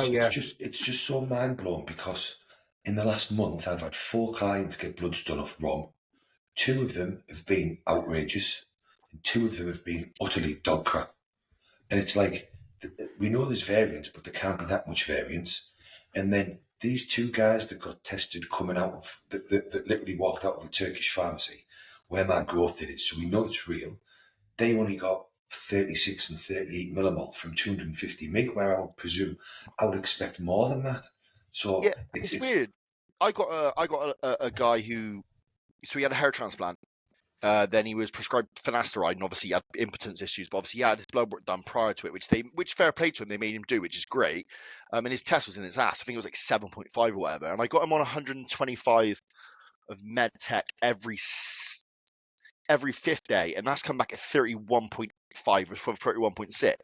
it's just so mind blowing because in the last month I've had 4 clients get bloods done off Rom. 2 of them have been outrageous, and 2 of them have been utterly dog crap. And it's like, we know there's variance, but there can't be that much variance. And then these 2 guys that got tested coming out of, that literally walked out of a Turkish pharmacy where my growth did it, so we know it's real. They only got 36 and 38 millimole from 250 mg, where I would presume I would expect more than that. So yeah, it's weird. I got a guy who, so he had a hair transplant. Then he was prescribed finasteride, and obviously he had impotence issues. But obviously he had his blood work done prior to it, which fair play to him, they made him do, which is great. And his test was in his ass. I think it was like 7.5 or whatever. And I got him on 125 of med tech every 5th day, and that's come back at 31.5 or 31.6.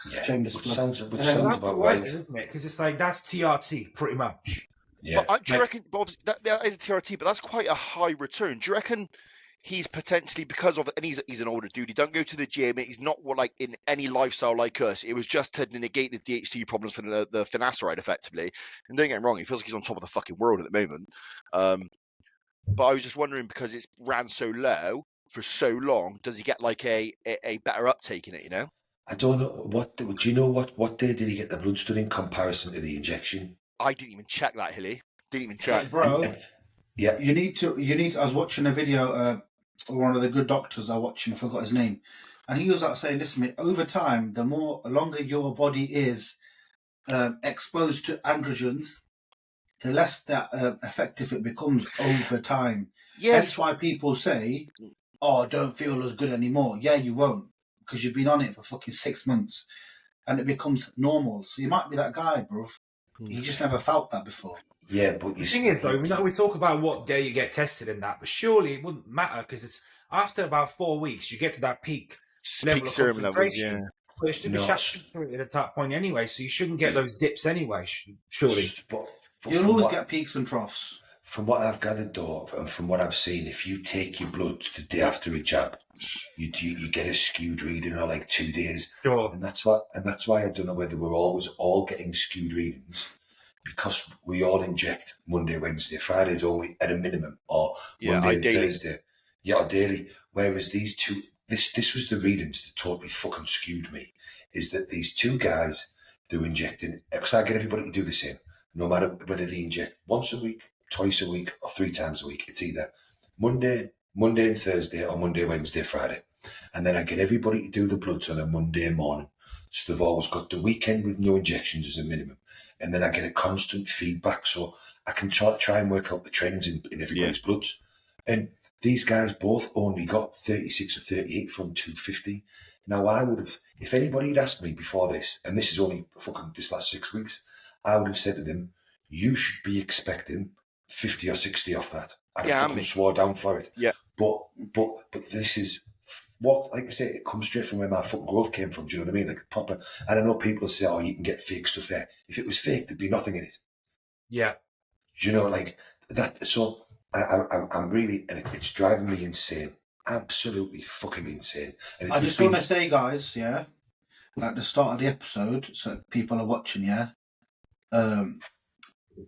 Yeah, which sounds about right, isn't it? Because it's like that's TRT pretty much. Yeah. But do you reckon, Bob, that is a TRT, but that's quite a high return. Do you reckon he's potentially, because of, and he's an older dude, he don't go to the gym, he's not like in any lifestyle like us, it was just to negate the DHT problems for the finasteride effectively. And don't get me wrong, he feels like he's on top of the fucking world at the moment. But I was just wondering, because it's ran so low for so long, does he get like a better uptake in it, you know? I don't know. Do you know what day did he get the blood done in comparison to the injection? I didn't even check that, Hilly. Didn't even check. Bro, yeah. You need to, I was watching a video, one of the good doctors I watched, I forgot his name. And he was out saying, listen, mate, over time, the longer your body is exposed to androgens, the less that effective it becomes over time. Yes. That's why people say, oh, don't feel as good anymore. Yeah, you won't, because you've been on it for fucking 6 months and it becomes normal. So you might be that guy, bro. You just never felt that before. Yeah, but the thing is, though, we talk about what day you get tested and that, but surely it wouldn't matter because it's after about 4 weeks you get to that peak level of serum concentration. levels, yeah. But it should be saturated at that point anyway, so you shouldn't get those dips anyway. Surely, but you'll always get peaks and troughs. From what I've gathered, though, and from what I've seen, if you take your blood the day after a jab, you get a skewed reading or like 2 days. Sure. And that's why I don't know whether we're always all getting skewed readings, because we all inject Monday, Wednesday, Friday, don't we, at a minimum, or Monday and Thursday. Yeah, or daily. Whereas these 2, this was the readings that totally fucking skewed me, is that these 2 guys, they were injecting, because I get everybody to do the same, no matter whether they inject once a week, twice a week, or 3 times a week. It's either Monday and Thursday, or Monday, Wednesday, Friday. And then I get everybody to do the bloods on a Monday morning. So they've always got the weekend with no injections as a minimum. And then I get a constant feedback, so I can try and work out the trends in everybody's bloods. And these guys both only got 36 or 38 from 250. Now, I would have, if anybody had asked me before this, and this is only fucking this last 6 weeks, I would have said to them, you should be expecting 50 or 60 off that. I'd fucking swore down for it. Yeah. But this is what, like I say, it comes straight from where my fucking growth came from. Do you know what I mean? Like proper. And I know people say, oh, you can get fake stuff there. If it was fake, there'd be nothing in it. Yeah. You know, like that. So I'm really, and it's driving me insane. Absolutely fucking insane. And I just want to say, guys, yeah, at the start of the episode, so people are watching, yeah.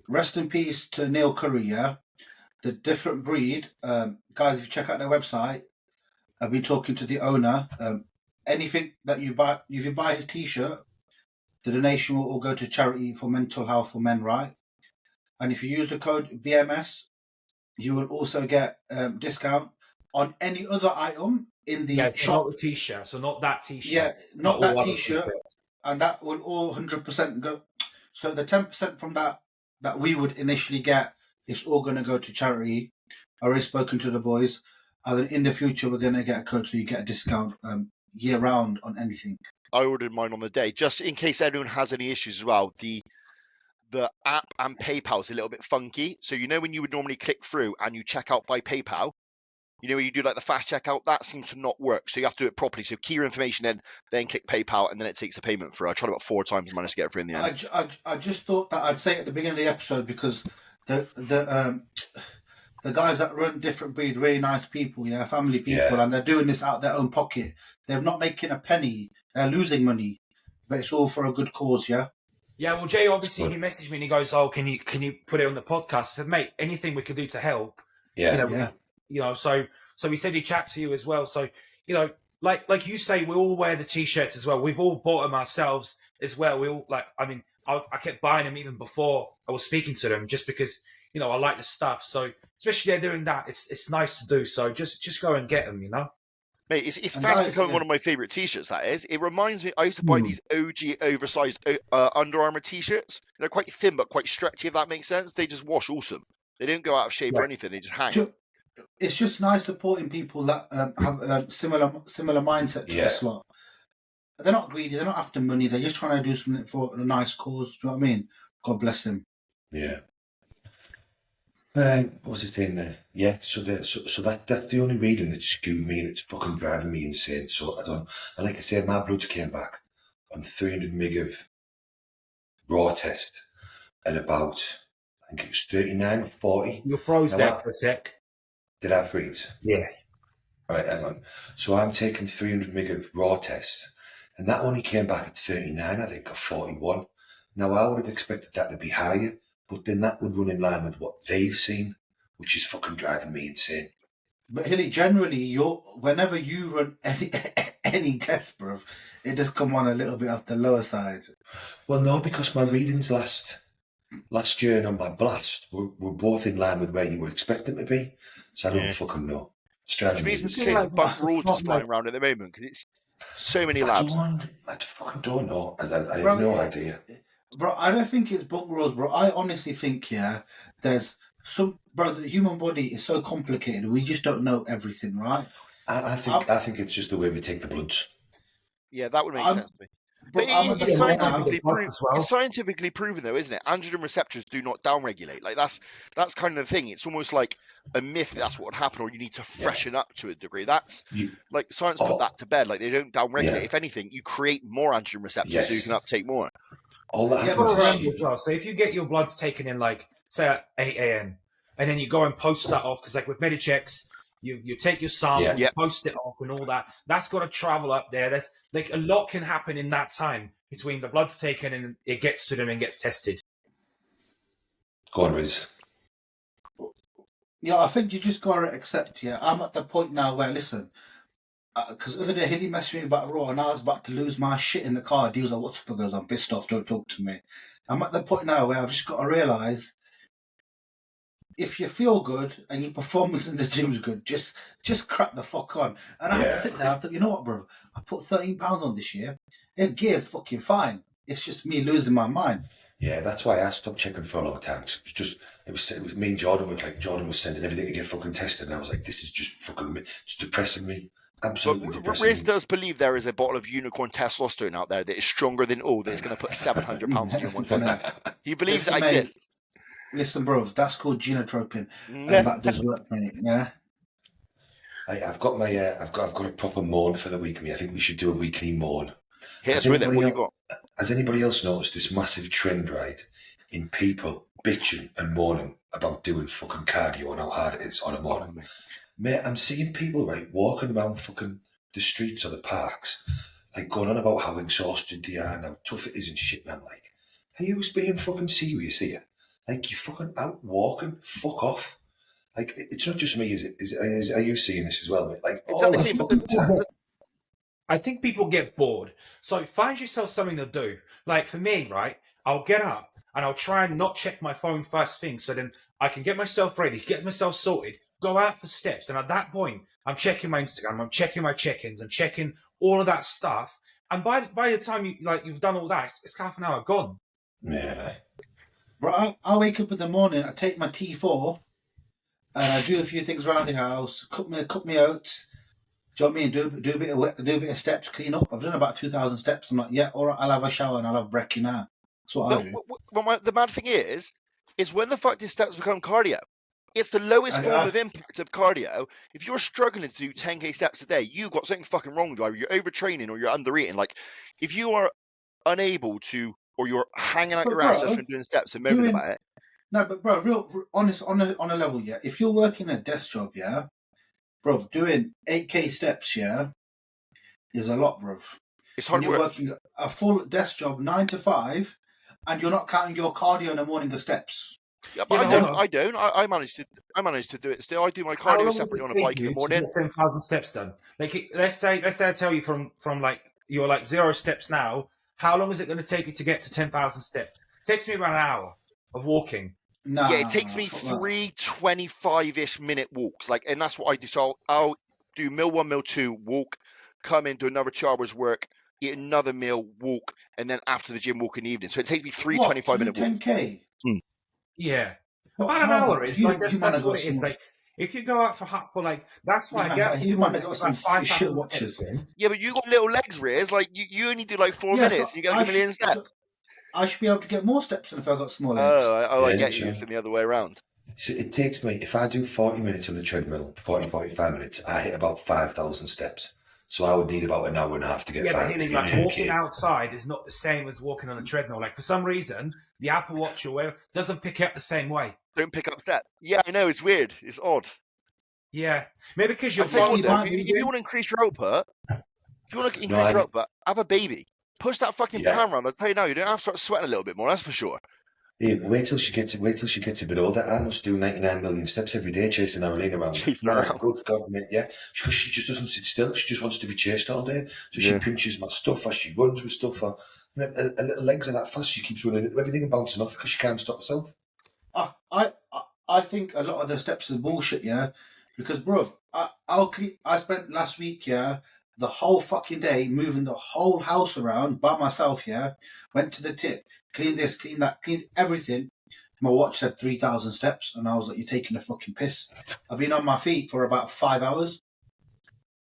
Rest in peace to Neil Curry, yeah. The different breed, guys, if you check out their website, I've been talking to the owner. Anything that you buy, if you buy his t-shirt, the donation will all go to charity for mental health for men, right? And if you use the code BMS, you will also get discount on any other item in the shop. Not the t-shirt, so not that t-shirt. Yeah, not that t-shirt, and that will all 100% go. So the 10% from that we would initially get, it's all going to go to charity. I already spoken to the boys. And then in the future, we're going to get a code so you get a discount year round on anything. I ordered mine on the day, just in case anyone has any issues as well. The app and PayPal is a little bit funky. So you know when you would normally click through and you check out by PayPal, you know when you do like the fast checkout, that seems to not work. So you have to do it properly. So key your information in, then click PayPal, and then it takes the payment through. I tried about 4 times and managed to get it through in the end. I just thought that I'd say at the beginning of the episode, because the guys that run Different Breed, really nice people, yeah, family people, and they're doing this out of their own pocket. They're not making a penny. They're losing money, but it's all for a good cause, yeah? Yeah, well, Jay, obviously, he messaged me and he goes, "Oh, can you put it on the podcast?" I said, "Mate, anything we can do to help." Yeah. So he said he'd chat to you as well. So, like you say, we all wear the t-shirts as well. We've all bought them ourselves as well. We all I kept buying them even before I was speaking to them, just because I like the stuff. So especially they're doing that, it's nice to do. So just go and get them. Mate, it's fast becoming one of my favourite t-shirts, that is. It reminds me, I used to buy these OG oversized Under Armour t-shirts. They're quite thin but quite stretchy, if that makes sense. They just wash awesome. They don't go out of shape or anything. They just hang. It's just nice supporting people that have a similar mindset to us lot. They're not greedy. They're not after money. They're just trying to do something for a nice cause. Do you know what I mean? God bless them. Yeah. What was I saying there? Yeah, so that's the only reading that skewed me, and it's fucking driving me insane. So I don't. And like I said, my bloods came back on 300 mg of raw test at about, I think it was 39 or 40. You froze there for a sec. Did I freeze? Yeah. Right, hang on. So I'm taking 300 mg of raw test, and that only came back at 39, I think, or 41. Now, I would have expected that to be higher, but then that would run in line with what they've seen, which is fucking driving me insane. But Hilly, generally, whenever you run any test, bro, it does come on a little bit off the lower side. Well, no, because my readings last year and on my blast were both in line with where you would expect them to be. So I don't fucking know. It's driving me insane. It's Buck Raw just flying around at the moment because it's so many labs. I fucking don't know. I have no idea. Bro, I don't think it's bunk rolls, bro. I honestly think, there's some, bro, the human body is so complicated. We just don't know everything, right? I think it's just the way we take the bloods. Yeah, that would make sense to me. But it's scientifically proven, though, isn't it? Androgen receptors do not downregulate. Like that's kind of the thing. It's almost like a myth that's what would happen, or you need to freshen up to a degree. That's like science put that to bed. Like they don't downregulate. Yeah. If anything, you create more androgen receptors so you can uptake more. All that happens as well. So if you get your bloods taken in, like say at 8 a.m. and then you go and post that off, because like with Medichecks, you take your sample, you post it off and all that. That's got to travel up there. That's like a lot can happen in that time between the blood's taken and it gets to them and gets tested. Go on, Riz. Yeah, I think you just got to accept, I'm at the point now where, listen, because the other day Hilly messaged me about Raw and I was about to lose my shit in the car. He was like, what's up? I goes, I'm pissed off, don't talk to me. I'm at the point now where I've just got to realise, if you feel good and your performance in the gym's good, just crack the fuck on. And I had to sit there. I thought, you know what, bro? I put 13 pounds on this year. And gear's fucking fine. It's just me losing my mind. Yeah, that's why I stopped checking for a long time. It was me and Jordan was sending everything to get fucking tested, and I was like, this is just fucking, it's depressing me. Absolutely depressing. Riz does believe there is a bottle of unicorn testosterone out there that is stronger than all, that is going to put 700 pounds in one time. He believes that I did. Listen, bro, that's called genotropin, and that does work, mate. Yeah. I've got I've got a proper moan for the week. I think we should do a weekly moan. Hit us with it. What you got? Has anybody else noticed this massive trend, right, in people bitching and moaning about doing fucking cardio and how hard it is on a morning? Mate, I'm seeing people, right, walking around fucking the streets or the parks, like going on about how exhausted they are and how tough it is and shit. And I'm like, are you being fucking serious here? Like, you're fucking out walking, fuck off. Like, it's not just me, is it? Are you seeing this as well, mate? Like, all the fucking time. I think people get bored. So find yourself something to do. Like for me, right, I'll get up and I'll try and not check my phone first thing, so then I can get myself ready, get myself sorted, go out for steps. And at that point, I'm checking my Instagram, I'm checking my check-ins, I'm checking all of that stuff. And by the time you've done all that, it's half an hour gone. Yeah. Bro, I wake up in the morning, I take my T4, and I do a few things around the house, cook me oats. Do you know what I mean? Do a bit of steps, clean up. I've done about 2,000 steps. I'm like, yeah, all right, I'll have a shower and I'll have brekkie now. That's what I do. Well, the mad thing is when the fuck do steps become cardio? It's the lowest form of impact of cardio. If you're struggling to do 10k steps a day, you've got something fucking wrong with you. Either you're overtraining or you're under-eating. Like, if you are unable to, or you're hanging out your ass and doing steps and moaning about it. No, but bro, real honest on a level, yeah. If you're working a desk job, yeah, bro, doing 8k steps, yeah, is a lot, bro. It's hard work. You're working a full desk job, 9 to 5, And you're not counting your cardio in the morning of steps. Yeah, but I don't. I managed to do it still. I do my cardio separately on a bike in the morning. To get 10,000 steps done. Like, let's say I tell you from like you're like 0 steps now. How long is it going to take you to get to 10,000 steps? It takes me about an hour of walking. Yeah, it takes me 3 25-ish minute walks. Like, and that's what I do. So I'll do meal 1, meal 2, walk, come in, do another 2 hours work, eat another meal, walk, and then after the gym, walk in the evening. So it takes me 3 25-minute walks. 10K? Yeah. About an hour is like that's what it is. Like, if you go out for like, that's why I get. You might have got some shit watches. Yeah, but you got little legs, Riz. Like you only do like 4 minutes. So you get a million steps. I should be able to get more steps than if I got small legs. I get you. It's the other way around. So it takes me, if I do 40 minutes on the treadmill, 45 minutes, I hit about 5,000 steps. So I would need about an hour and a half to get 5 to like walking outside is not the same as walking on a treadmill. Like, for some reason, the Apple Watch or whatever doesn't pick up the same way. Don't pick up steps. Yeah, I know. It's weird. It's odd. Yeah. Maybe because you're... If you want to increase your output, have a baby. Push that fucking pan around. I'll tell you now, you don't have to start sweating a little bit more, that's for sure. Yeah, wait till she gets a bit older. I must do 99 million steps every day chasing Arlene around. Good God, mate, yeah. Because she just doesn't sit still. She just wants to be chased all day. So she pinches my stuff as she runs with stuff. Her little legs are that fast. She keeps running into everything and bouncing off because she can't stop herself. I think a lot of the steps is bullshit, yeah. Because, bro, I spent last week, yeah, the whole fucking day moving the whole house around by myself, yeah. Went to the tip, cleaned this, cleaned that, cleaned everything. My watch said 3,000 steps, and I was like, "You're taking a fucking piss." I've been on my feet for about 5 hours.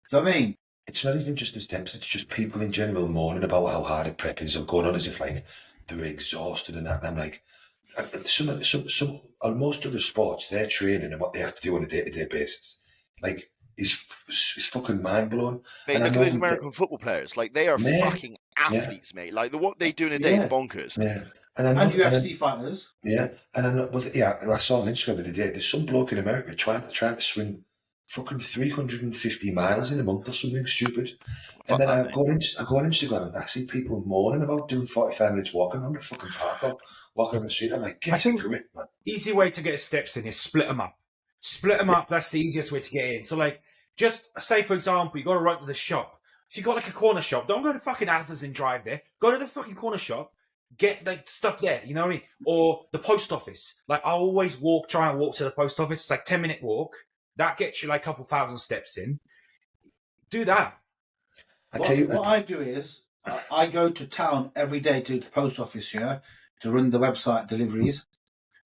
Do you know what I mean? It's not even just the steps, it's just people in general moaning about how hard a prep is or going on as if, like, they're exhausted and that. And I'm like, on most other sports, their training and what they have to do on a day-to-day basis, like, is fucking mind-blowing. Mate, look at those American football players. Like, they are fucking athletes, mate. Like, what they do in a day is bonkers. Yeah. And UFC fighters. Yeah. And I saw on Instagram the other day, there's some bloke in America trying to swim fucking 350 miles in a month or something stupid. And then I go on Instagram and I see people moaning about doing 45 minutes walking around the fucking park or walking on the street. I'm like, get a grip, man. Easy way to get steps in is split them up. Split them up, that's the easiest way to get in. So, like, just say, for example, you got to run to the shop. If you got, like, a corner shop, don't go to fucking Asda's and drive there. Go to the fucking corner shop, get, like, stuff there, you know what I mean? Or the post office. Like, I always try and walk to the post office. It's like 10-minute walk. That gets you, like, a couple thousand steps in. Do that. What I do is, I go to town every day to the post office, yeah, to run the website deliveries.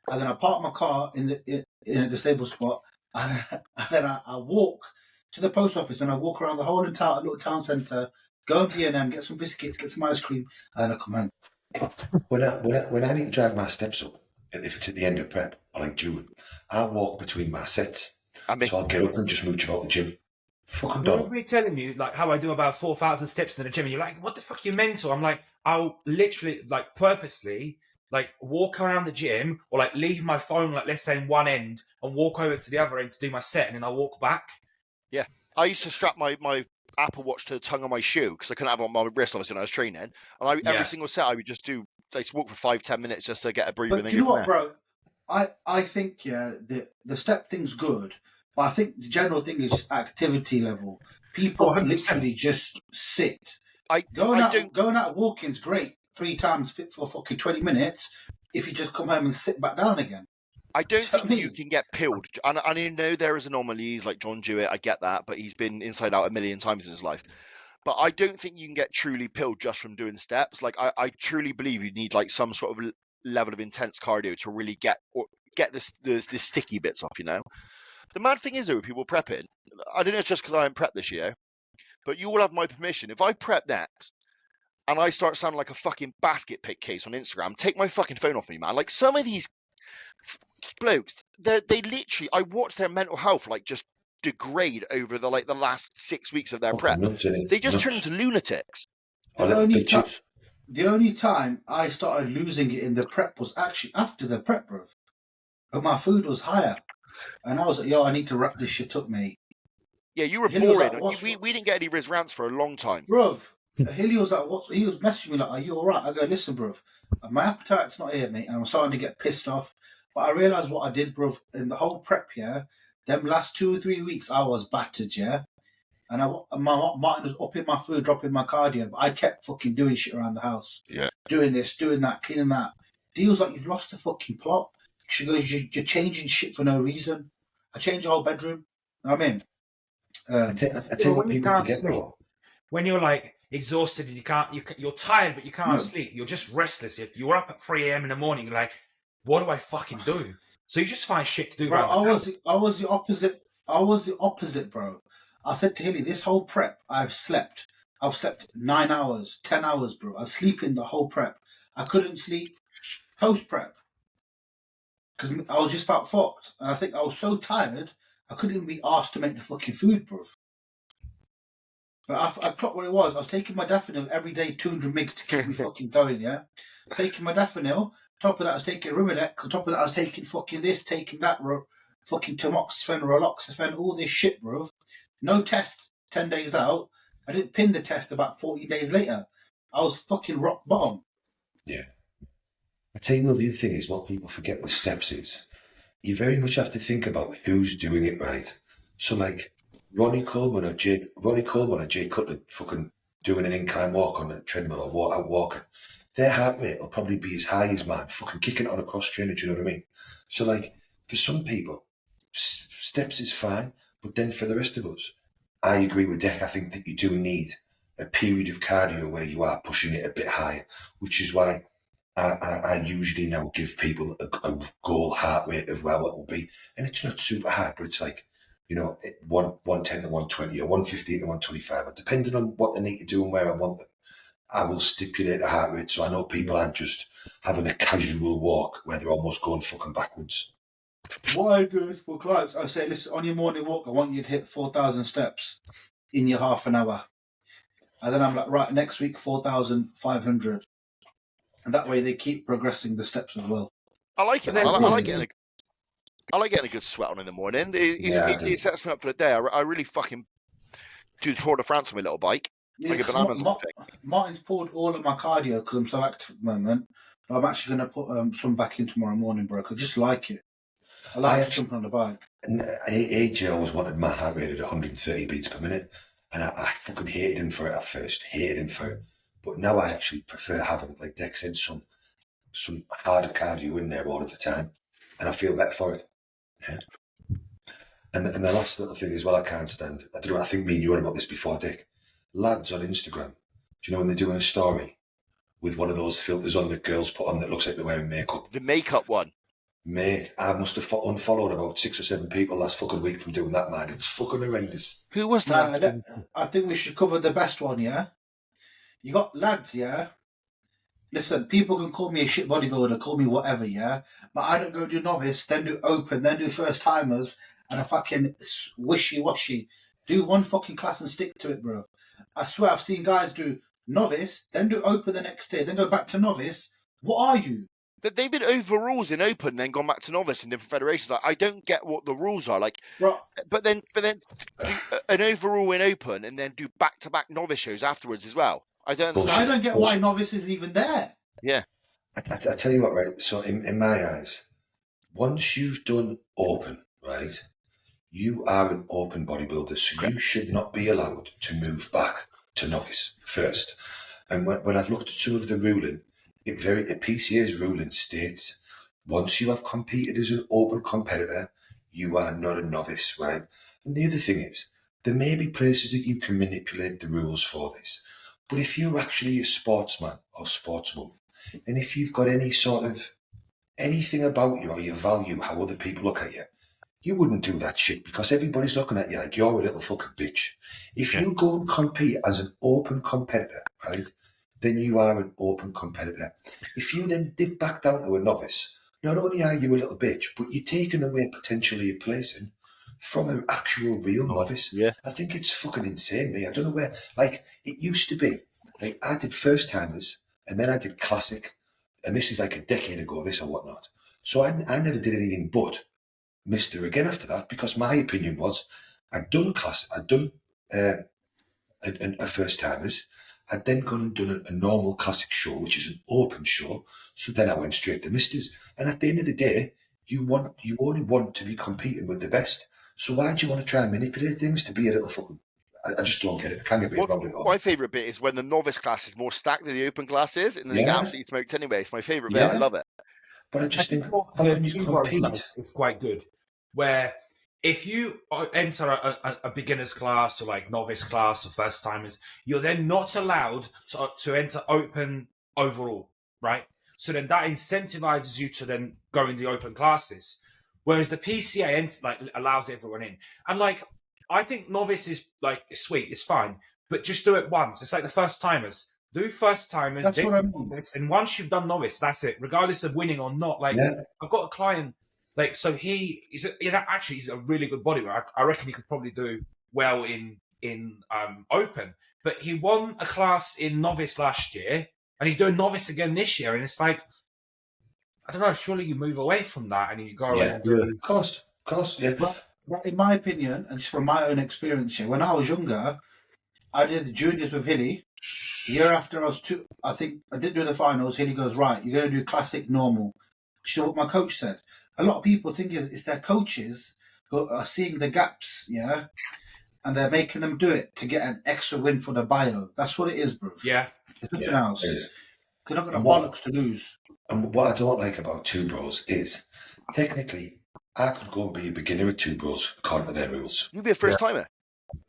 And then I park my car in a disabled spot, and then I walk to the post office, and I walk around the whole entire little town centre, go to B&M, get some biscuits, get some ice cream, and then I come home. When I need to drive my steps up, if it's at the end of prep or like June, I walk between my sets. So I'll get up and just mooch about the gym. Fucking done. You're telling you like how I do about 4,000 steps in the gym, and you're like, "What the fuck, you mental?" I'm like, I'll literally, like, purposely, like, walk around the gym, or like leave my phone, like, let's say in one end, and walk over to the other end to do my set, and then I'll walk back. Yeah, I used to strap my Apple Watch to the tongue of my shoe because I couldn't have it on my wrist, obviously, when I was training. And every single set, I would just do, like, walk for 5-10 minutes just to get a breather. But do you know what, bro? I think the step thing's good, but I think the general thing is just activity level. People literally just sit. Going out walking's great. 3 times fit for fucking 20 minutes if you just come home and sit back down again. I don't think you can get pilled. And I know there is anomalies like John Jewett, I get that, but he's been inside out a million times in his life. But I don't think you can get truly pilled just from doing steps. Like, I truly believe you need, like, some sort of level of intense cardio to really get the sticky bits off, you know? The mad thing is, though, with people prepping, I don't know, it's just because I haven't prepped this year, but you all have my permission. If I prep next, and I start sounding like a fucking basket pick case on Instagram, take my fucking phone off me, man. Like, some of these blokes, they literally, I watch their mental health, like, just degrade over the last 6 weeks of their prep. They just turn into lunatics. The only time I started losing it in the prep was actually after the prep, bro. But my food was higher. And I was like, yo, I need to wrap this shit up, mate. Yeah, you were boring. We didn't get any Rants for a long time. Bruv, Hilly was like, what? He was messaging me like, "Are you all right?" I go, "Listen, bro, my appetite's not here, mate, and I'm starting to get pissed off." But I realised what I did, bro, in the whole prep. Yeah, them last 2 or 3 weeks, I was battered. Yeah, and my Martin was upping my food, dropping my cardio, but I kept fucking doing shit around the house. Yeah, doing this, doing that, cleaning that. Deal's like, "You've lost the fucking plot." She goes, "You're changing shit for no reason." I changed the whole bedroom. You know what I mean? I tell you what when you people can't forget sleep, though. when you're like exhausted and you're tired, but you can't No. sleep. You're just restless. You're up at 3 a.m. in the morning. You're like, what do I fucking do? So you just find shit to do Bro, around the house. I was the opposite. I was the opposite, bro. I said to Hilly, this whole prep, I've slept. I've slept 9 hours, 10 hours, bro. I was sleeping the whole prep. I couldn't sleep post prep because I was just felt fucked. And I think I was so tired, I couldn't even be asked to make the fucking food, bro. But I clocked what it was. I was taking my Daffodil every day, 200 mg to keep me fucking going, yeah? Taking my Daffodil. Top of that, I was taking Rimadex. On top of that, I was taking fucking this, taking that, fucking tamoxifen, raloxifene, all this shit, bro. No test 10 days out. I didn't pin the test about 40 days later. I was fucking rock bottom. Yeah. I tell you, the other thing is what people forget with steps is you very much have to think about who's doing it right. So, like, Ronnie Coleman or Jay Cutler fucking doing an incline walk on a treadmill or out walking, their heart rate will probably be as high as mine, fucking kicking it on a cross trainer, do you know what I mean? So, like, for some people, steps is fine, but then for the rest of us, I agree with Deck. I think that you do need a period of cardio where you are pushing it a bit higher, which is why I usually now give people a goal heart rate of where it will be, and it's not super high, but it's like, you know, 110 to 120 or 115 to 125, depending on what they need to do and where I want them. I will stipulate a heart rate so I know people aren't just having a casual walk where they're almost going fucking backwards. What I do is for clients, I say, listen, on your morning walk, I want you to hit 4,000 steps in your half an hour. And then I'm like, right, next week, 4,500. And that way they keep progressing the steps as well. I like it. I like getting a good sweat on in the morning. It sets me up for the day. I really fucking do the Tour de France on my little bike. Yeah, Martin's pulled all of my cardio because I'm so active at the moment. But I'm actually going to put some back in tomorrow morning, bro. I just like it. I like jumping on the bike. AJ always wanted my heart rate at 130 beats per minute. And I fucking hated him for it at first. Hated him for it. But now I actually prefer having, like Dex said, some harder cardio in there all of the time. And I feel better for it. Yeah. And the last little thing as well I can't stand, I don't know, I think me and you were about this before, Dick. Lads on Instagram, do you know when they're doing a story with one of those filters on that girls put on that looks like they're wearing makeup? The makeup one. Mate, I must have unfollowed about 6 or 7 people last fucking week from doing that, man. It's fucking horrendous. Who was that? I think we should cover the best one, yeah? You got lads, yeah? Listen, people can call me a shit bodybuilder, call me whatever, yeah? But I don't go do novice, then do open, then do first timers, and a fucking wishy-washy. Do one fucking class and stick to it, bro. I swear I've seen guys do novice, then do open the next day, then go back to novice. What are you? They've been overalls in open, then gone back to novice in different federations. Like, I don't get what the rules are like. Bro. But then an overall in open and then do back-to-back novice shows afterwards as well. I don't understand. I don't get why novice is even there. Yeah. I tell you what, right? So in my eyes, once you've done open, right, you are an open bodybuilder, so you should not be allowed to move back to novice first. And when I've looked at some of the ruling, PCA's ruling states once you have competed as an open competitor, you are not a novice, right? And the other thing is, there may be places that you can manipulate the rules for this. But if you're actually a sportsman or sportswoman, and if you've got any sort of anything about you or your value, how other people look at you, you wouldn't do that shit because everybody's looking at you like you're a little fucking bitch. If you go and compete as an open competitor, right, then you are an open competitor. If you then dip back down to a novice, not only are you a little bitch, but you're taking away potentially a placing from an actual real novice. Yeah. I think it's fucking insane, me. I don't know where, like, it used to be, like, I did first timers and then I did classic, and this is like a decade ago, this or whatnot. So I never did anything but Mr. again after that because my opinion was I'd done a first timers, I'd then gone and done a normal classic show, which is an open show. So then I went straight to Masters. And at the end of the day, you only want to be competing with the best. So why do you want to try and manipulate things to be a little fucking... I just don't get it. I can't get it wrong at all. My favourite bit is when the novice class is more stacked than the open class is, and then they get absolutely smoked anyway. It's my favourite bit. I love it. But I just think, how can you compete? It's quite good. Where if you enter a beginner's class or like novice class or first timers, you're then not allowed to enter open overall, right? So then that incentivizes you to then go in the open classes. Whereas the PCA like allows everyone in. And like, I think novice is like sweet, it's fine, but just do it once. It's like the first timers. Do first timers. That's what I mean. And once you've done novice, that's it. Regardless of winning or not. Like I've got a client. Like, so he's a really good bodybuilder. I reckon he could probably do well in open. But he won a class in novice last year, and he's doing novice again this year. And it's like, I don't know. Surely you move away from that and you go and do. Of course, yeah. But in my opinion, and just from my own experience here, when I was younger, I did the juniors with Hilly. The year after I think I didn't do the finals. Hilly goes, right, you're going to do classic normal. You know what my coach said? A lot of people think it's their coaches who are seeing the gaps, and they're making them do it to get an extra win for the bio. That's what it is, bro. Yeah. There's nothing else. You're not going to bollocks to lose. And what I don't like about Two Bros is, technically, I could go and be a beginner at Two Bros according to their rules. You'd be a first timer.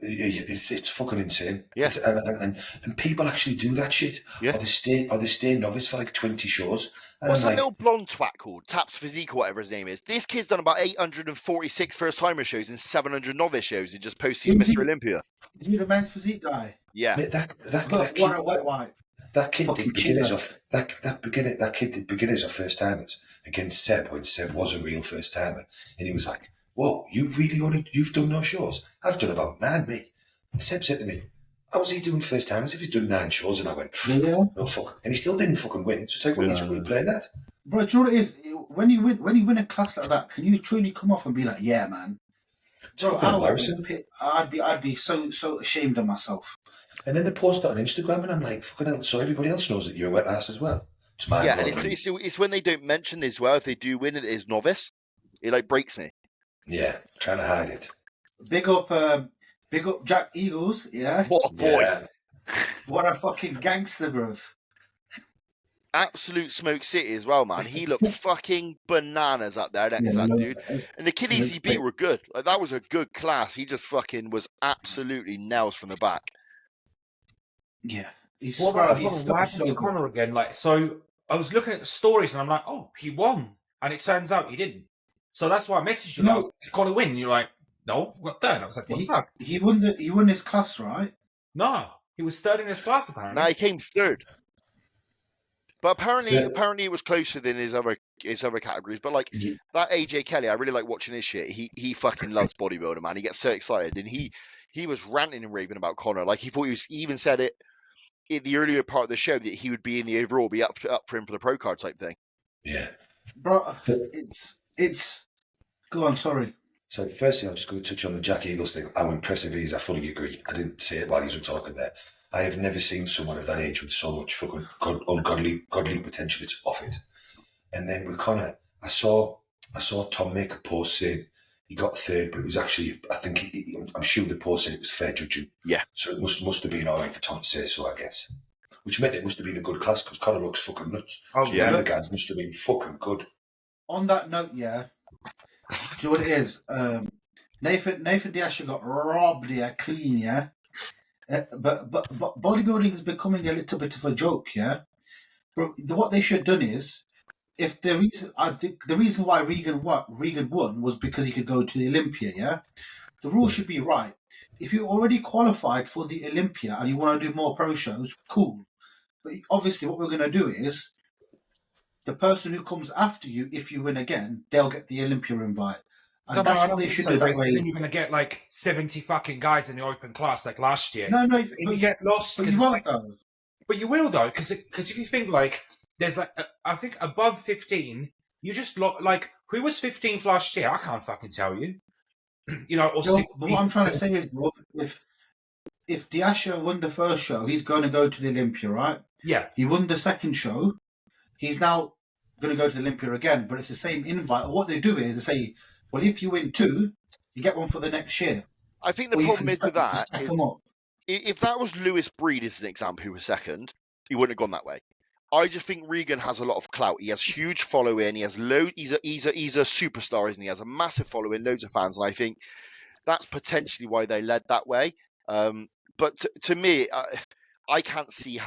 It's fucking insane. Yeah. And people actually do that shit. Yeah. Or they stay novice for like 20 shows. And What's that little blonde twat called? Taps Physique or whatever his name is. This kid's done about 846 first timer shows and 700 novice shows and just posted Mr. Olympia. Is he the men's physique guy? Yeah. Mate, that kid did beginners of first timers against Seb when Seb was a real first timer. And he was like, whoa, you've done no shows? I've done about 9, mate. And Seb said to me, how was he doing first timers if he's done 9 shows? And I went, no fuck. And he still didn't fucking win. So it's like, well, he's really playing that. Bro, do you know what it is? When you win a class like that, can you truly come off and be like, yeah, man? Bro, I'd be so ashamed of myself. And then they post that on Instagram, and I'm like, fucking hell, so everybody else knows that you're a wet ass as well. And it's when they don't mention as well, if they do win it as novice, it like breaks me. Yeah, trying to hide it. Big up Jack Eagles, yeah? What a boy. Yeah. What a fucking gangster, bruv. Absolute smoke city as well, man. He looked fucking bananas up there next to that dude. And the kiddies he beat were good. Like, that was a good class. He just fucking was absolutely nails from the back. Yeah. What happened to Connor again? Like, so I was looking at the stories and I'm like, oh, he won. And it turns out he didn't. So that's why I messaged you. No. Did Connor win? And you're like, no, we got third. I was like, what's that? He won his class, right? No, he was third in his class apparently. No, he came third. But apparently it was closer than his other categories. But like that AJ Kelly, I really like watching his shit. He fucking loves bodybuilding, man. He gets so excited, and he was ranting and raving about Connor. Like he even said it in the earlier part of the show that he would be in the overall, be up for him for the pro card type thing. Yeah, bro, it's. Go on, sorry. So firstly, I'm just going to touch on the Jack Eagles thing. How impressive he is. I fully agree. I didn't say it while you were talking there. I have never seen someone of that age with so much fucking ungodly potential. It's off it. And then with Connor, I saw Tom make a post saying he got third, but it was actually, I think, I'm sure the post said it was fair judging. Yeah. So it must have been all right for Tom to say so, I guess. Which meant it must have been a good class because Connor looks fucking nuts. Oh, so the other guys must have been fucking good. On that note, yeah, do you know what it is? Nathan Diasha got robbed here clean, yeah? But bodybuilding is becoming a little bit of a joke, yeah? But what they should have done is, the reason why Regan won was because he could go to the Olympia, yeah? The rule should be right. If you already qualified for the Olympia and you want to do more pro shows, cool. But obviously what we're going to do is, the person who comes after you, if you win again, they'll get the Olympia invite. And that's what they should do that way. Then you're going to get like 70 fucking guys in the open class like last year. No, and you get lost. But you won't though. But you will though, because if you think like, there's like, I think above 15, you just like, who was 15th last year? I can't fucking tell you. You know, or but what I'm trying to say is, if Diasha won the first show, he's going to go to the Olympia, right? Yeah. He won the second show. He's now going to go to the Olympia again, but it's the same invite. What they do is they say, well, if you win 2, you get one for the next year. I think the problem is with that is, them up. If that was Lewis Breed as an example, who was second, he wouldn't have gone that way. I just think Regan has a lot of clout. He has huge following. He has he's a superstar, isn't he? He has a massive following, loads of fans, and I think that's potentially why they led that way. But to me, I can't see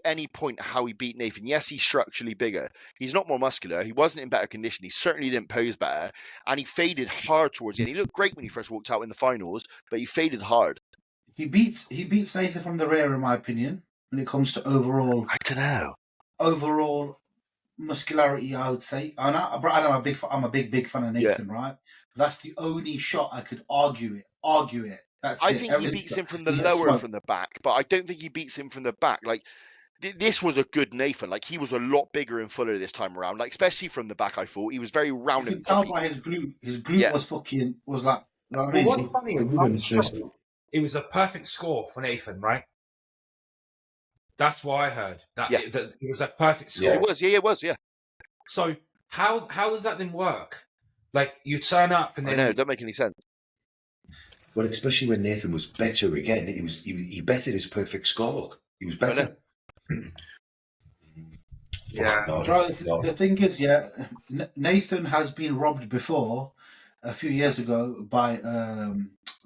any point how he beat Nathan. Yes, he's structurally bigger. He's not more muscular. He wasn't in better condition. He certainly didn't pose better, and he faded hard towards the end. He looked great when he first walked out in the finals, but he faded hard. He beats Nathan from the rear, in my opinion, when it comes to overall. I don't know. Overall muscularity, I would say. I'm a big fan of Nathan, right? But that's the only shot I could argue it. I think he beats him from the lower, from the back, but I don't think he beats him from the back. Like, this was a good Nathan. Like, he was a lot bigger and fuller this time around. Like, especially from the back, I thought he was very round. You can tell by his glute. His glute was like. What's funny? It was a perfect score for Nathan, right? That's what I heard. That it was a perfect score. Yeah, it was. So how does that then work? Like, you turn up and then... I know, it doesn't make any sense. Well, especially when Nathan was better again, he bettered his perfect score. Look, he was better. The thing is, Nathan has been robbed before, a few years ago, by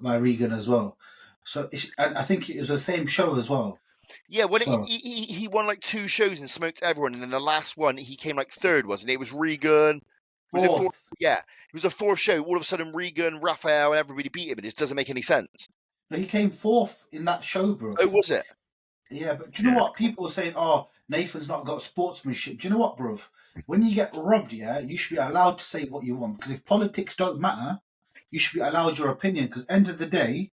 Regan as well. So, and I think it was the same show as well. Yeah, when he won like 2 shows and smoked everyone, and then the last one he came like 3rd, wasn't it? It was Regan. Was it 4th? Yeah, it was a 4th show. All of a sudden, Regan, Raphael, and everybody beat him. It just doesn't make any sense. No, he came 4th in that show, bro. Oh, was it? Yeah, but do you know what? People were saying, "Oh, Nathan's not got sportsmanship." Do you know what, bro? When you get robbed, you should be allowed to say what you want. Because if politics don't matter, you should be allowed your opinion. Because end of the day,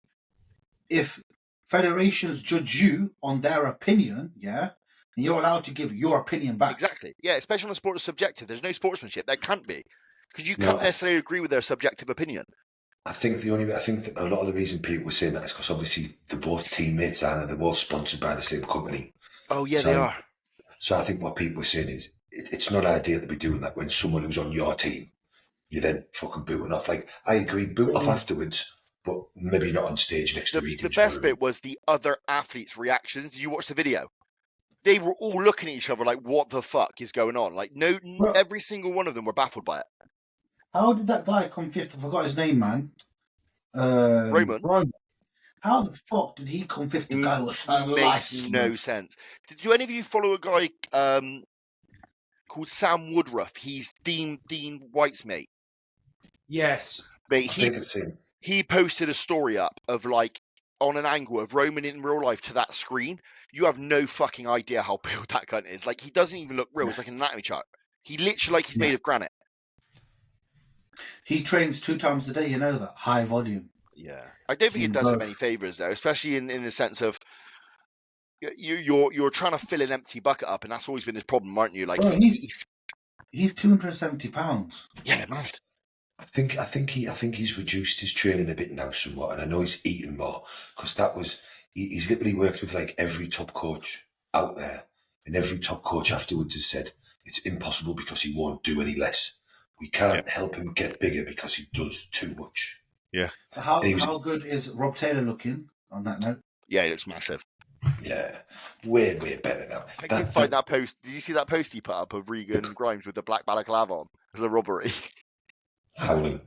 if federations judge you on their opinion, then you're allowed to give your opinion back. Exactly. Yeah, especially on a sport that's subjective. There's no sportsmanship. There can't be. Because you can't necessarily agree with their subjective opinion. I think a lot of the reason people were saying that is because obviously they're both teammates and they're both sponsored by the same company. Oh, yeah, they are. So I think what people were saying is it's not ideal to be doing that when someone who's on your team, you're then fucking booting off. Like, I agree, boot off afterwards, but maybe not on stage next to Regan. The best bit was the other athletes' reactions. Did you watch the video? They were all looking at each other like, what the fuck is going on? Like, every single one of them were baffled by it. How did that guy come 5th? I forgot his name, man. Roman. How the fuck did he come 5th? The guy was makes no sense. Do any of you follow a guy called Sam Woodruff? He's Dean White's mate. Yes. Mate, he posted a story up of like on an angle of Roman in real life to that screen. You have no fucking idea how built that cunt is. Like, he doesn't even look real. It's like an anatomy chart. He literally he's made of granite. He trains 2 times a day, you know that. High volume. Yeah. I don't think it does him any favours, though, especially in the sense of you're trying to fill an empty bucket up, and that's always been his problem, aren't you? Like, he's 270 pounds. Yeah, man. I think he's reduced his training a bit now somewhat, and I know he's eating more because he's literally worked with like every top coach out there, and every top coach afterwards has said it's impossible because he won't do any less. We can't help him get bigger because he does too much. Yeah. So how good is Rob Taylor looking on that note? Yeah, he looks massive. Yeah, way better now. I can find that post. Did you see that post he put up of Regan Grimes with the black balaclava on as a robbery? Howling.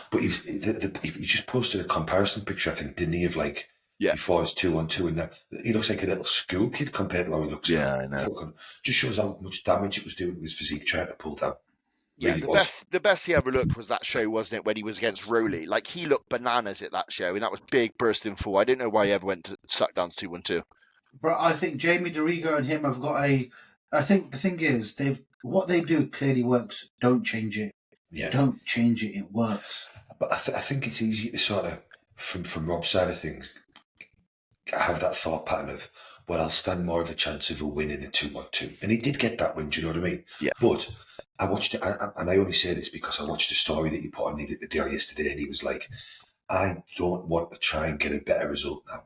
But he just posted a comparison picture, I think, didn't he, of like before his 2-on-2, and he looks like a little school kid compared to how he looks now. I know. Just shows how much damage it was doing with his physique trying to pull down. Yeah, the best he ever looked was that show, wasn't it, when he was against Rowley? Like, he looked bananas at that show, and that was big bursting full. I don't know why he ever went to suck down to 2-1-2. But I think Jamie DeRigo and him have got I think the thing is, what they do clearly works. Don't change it. Yeah. Don't change it. It works. But I think it's easy to sort of, from Rob's side of things, have that thought pattern of, well, I'll stand more of a chance of a win in a 2-1-2. And he did get that win, do you know what I mean? Yeah. But I watched it, and I only say this because I watched a story that he put on the yesterday, and he was like, I don't want to try and get a better result now.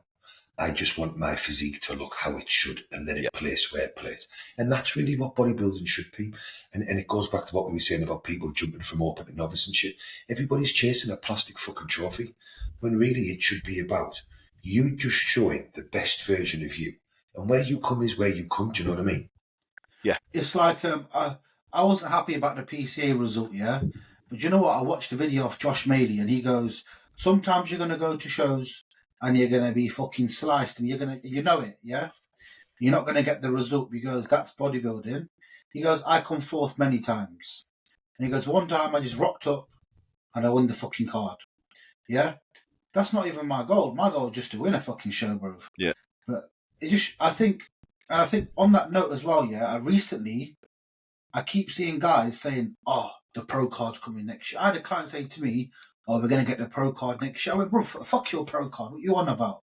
I just want my physique to look how it should and then it plays where it plays. And that's really what bodybuilding should be. And it goes back to what we were saying about people jumping from open to novice and shit. Everybody's chasing a plastic fucking trophy when really it should be about you just showing the best version of you. And where you come is where you come, do you know what I mean? Yeah. It's like, I wasn't happy about the PCA result, yeah? But you know what? I watched a video of Josh Maley and he goes, sometimes you're going to go to shows and you're going to be fucking sliced and you know it, yeah? You're not going to get the result because that's bodybuilding. He goes, I come fourth many times. And he goes, one time I just rocked up and I won the fucking card. Yeah? That's not even my goal. My goal is just to win a fucking show, bro. Yeah. But it just, I think on that note as well, yeah, I keep seeing guys saying, oh, the pro card's coming next year. I had a client say to me, oh, we're going to get the pro card next year. I went, bro, fuck your pro card. What you on about?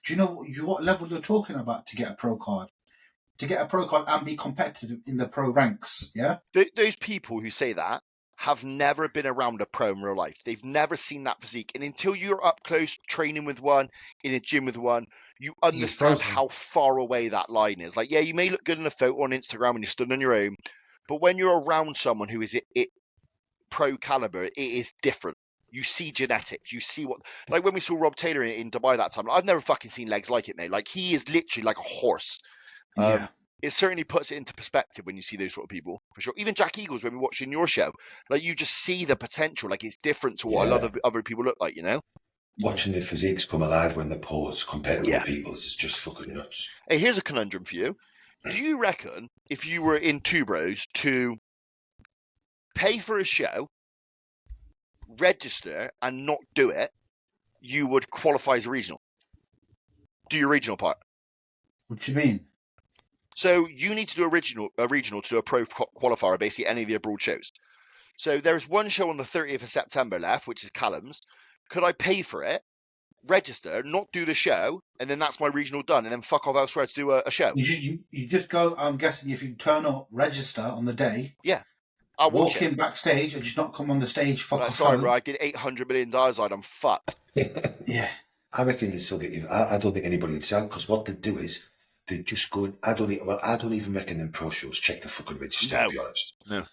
Do you know what level you're talking about to get a pro card? To get a pro card and be competitive in the pro ranks, yeah? Those people who say that have never been around a pro in real life. They've never seen that physique. And until you're up close training with one, in a gym with one, you understand how far away that line is. Like, yeah, you may look good in a photo on Instagram when you're stood on your own, but when you're around someone who is it pro caliber, it is different. You see genetics. You see what, like when we saw Rob Taylor in Dubai that time. I've never fucking seen legs like it, mate. Like he is literally like a horse. Yeah. It certainly puts it into perspective when you see those sort of people, for sure. Even Jack Eagles, when we watched in your show, like you just see the potential. Like it's different to what a lot of other people look like, you know. Watching the physiques come alive when they pose compared to other people's is just fucking nuts. Hey, here's a conundrum for you. Do you reckon if you were in Two Bros to pay for a show, register, and not do it, you would qualify as a regional? Do your regional part. What do you mean? So you need to do a regional to do a pro qualifier, basically any of the abroad shows. So there's one show on the 30th of September left, which is Callum's. Could I pay for it, register, not do the show, and then that's my regional done, and then fuck off elsewhere to do a show? You just go, I'm guessing if you turn up, register on the day. Yeah. I'll walk in backstage and just not come on the stage, fuck off. Sorry, bro, I did $800 million diazide, I'm fucked. Yeah. I reckon you'd still get you. I don't think anybody would sell because what they do is they just go in. I don't even reckon them pro shows check the fucking register, to be honest. No.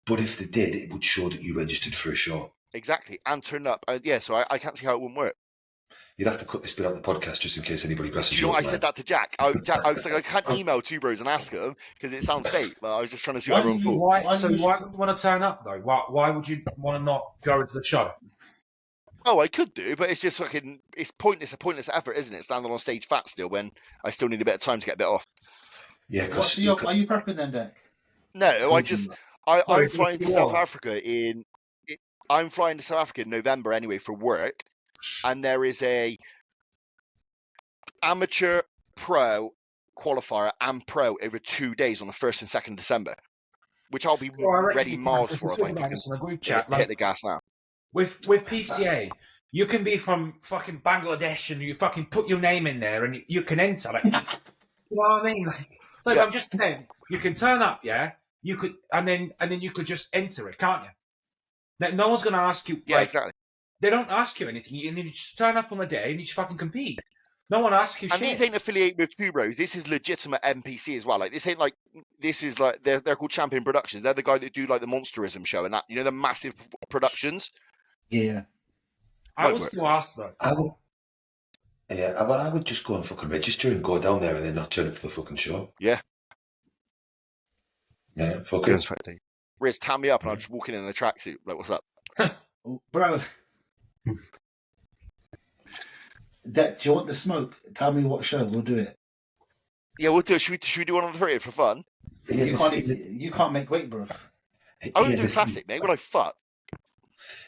But if they did, it would show that you registered for a show. Exactly, and turned up. So I can't see how it wouldn't work. You'd have to cut this bit out of the podcast just in case anybody presses you. You know I said that to Jack. I was like, I can't email Two Bros and ask them because it sounds fake. But I was just trying to see what everyone thought. Why would you want to turn up though? Why would you want to not go to the show? Oh, I could do, but it's just fucking. It's pointless. A pointless effort, isn't it? Standing on stage fat still when I still need a bit of time to get a bit off. Yeah, because are you prepping then, Dick? No, I'm flying to South Africa I'm flying to South Africa in November anyway for work, and there is a amateur pro qualifier and pro over 2 days on the 1st and 2nd December, which I'll be ready miles for if I can hit the gas now. With PCA, you can be from fucking Bangladesh and you fucking put your name in there and you can enter. Like, you know what I mean? Like I'm just saying, you can turn up, yeah. You could, and then you could just enter it, can't you? No one's going to ask you. Yeah, exactly. They don't ask you anything, and then you just turn up on the day and you just fucking compete. No one asks you. And shit. These ain't affiliated with Two Bros. This is legitimate NPC as well. Like this ain't like this is like they're called Champion Productions. They're the guy that do like the Monsterism show and that. You know the massive productions. Yeah. I would still ask though. I would just go and fucking register and go down there and then not turn up for the fucking show. Yeah. Yeah, fucking. Riz, tan me up and I'll just walk in a tracksuit. Like, what's up? Bro. Do you want the smoke? Tell me what show. We'll do it. Yeah, we'll do it. Should we do one on the 30th for fun? Yeah, you can't make weight, bro. I wouldn't do a classic, mate. What I fuck?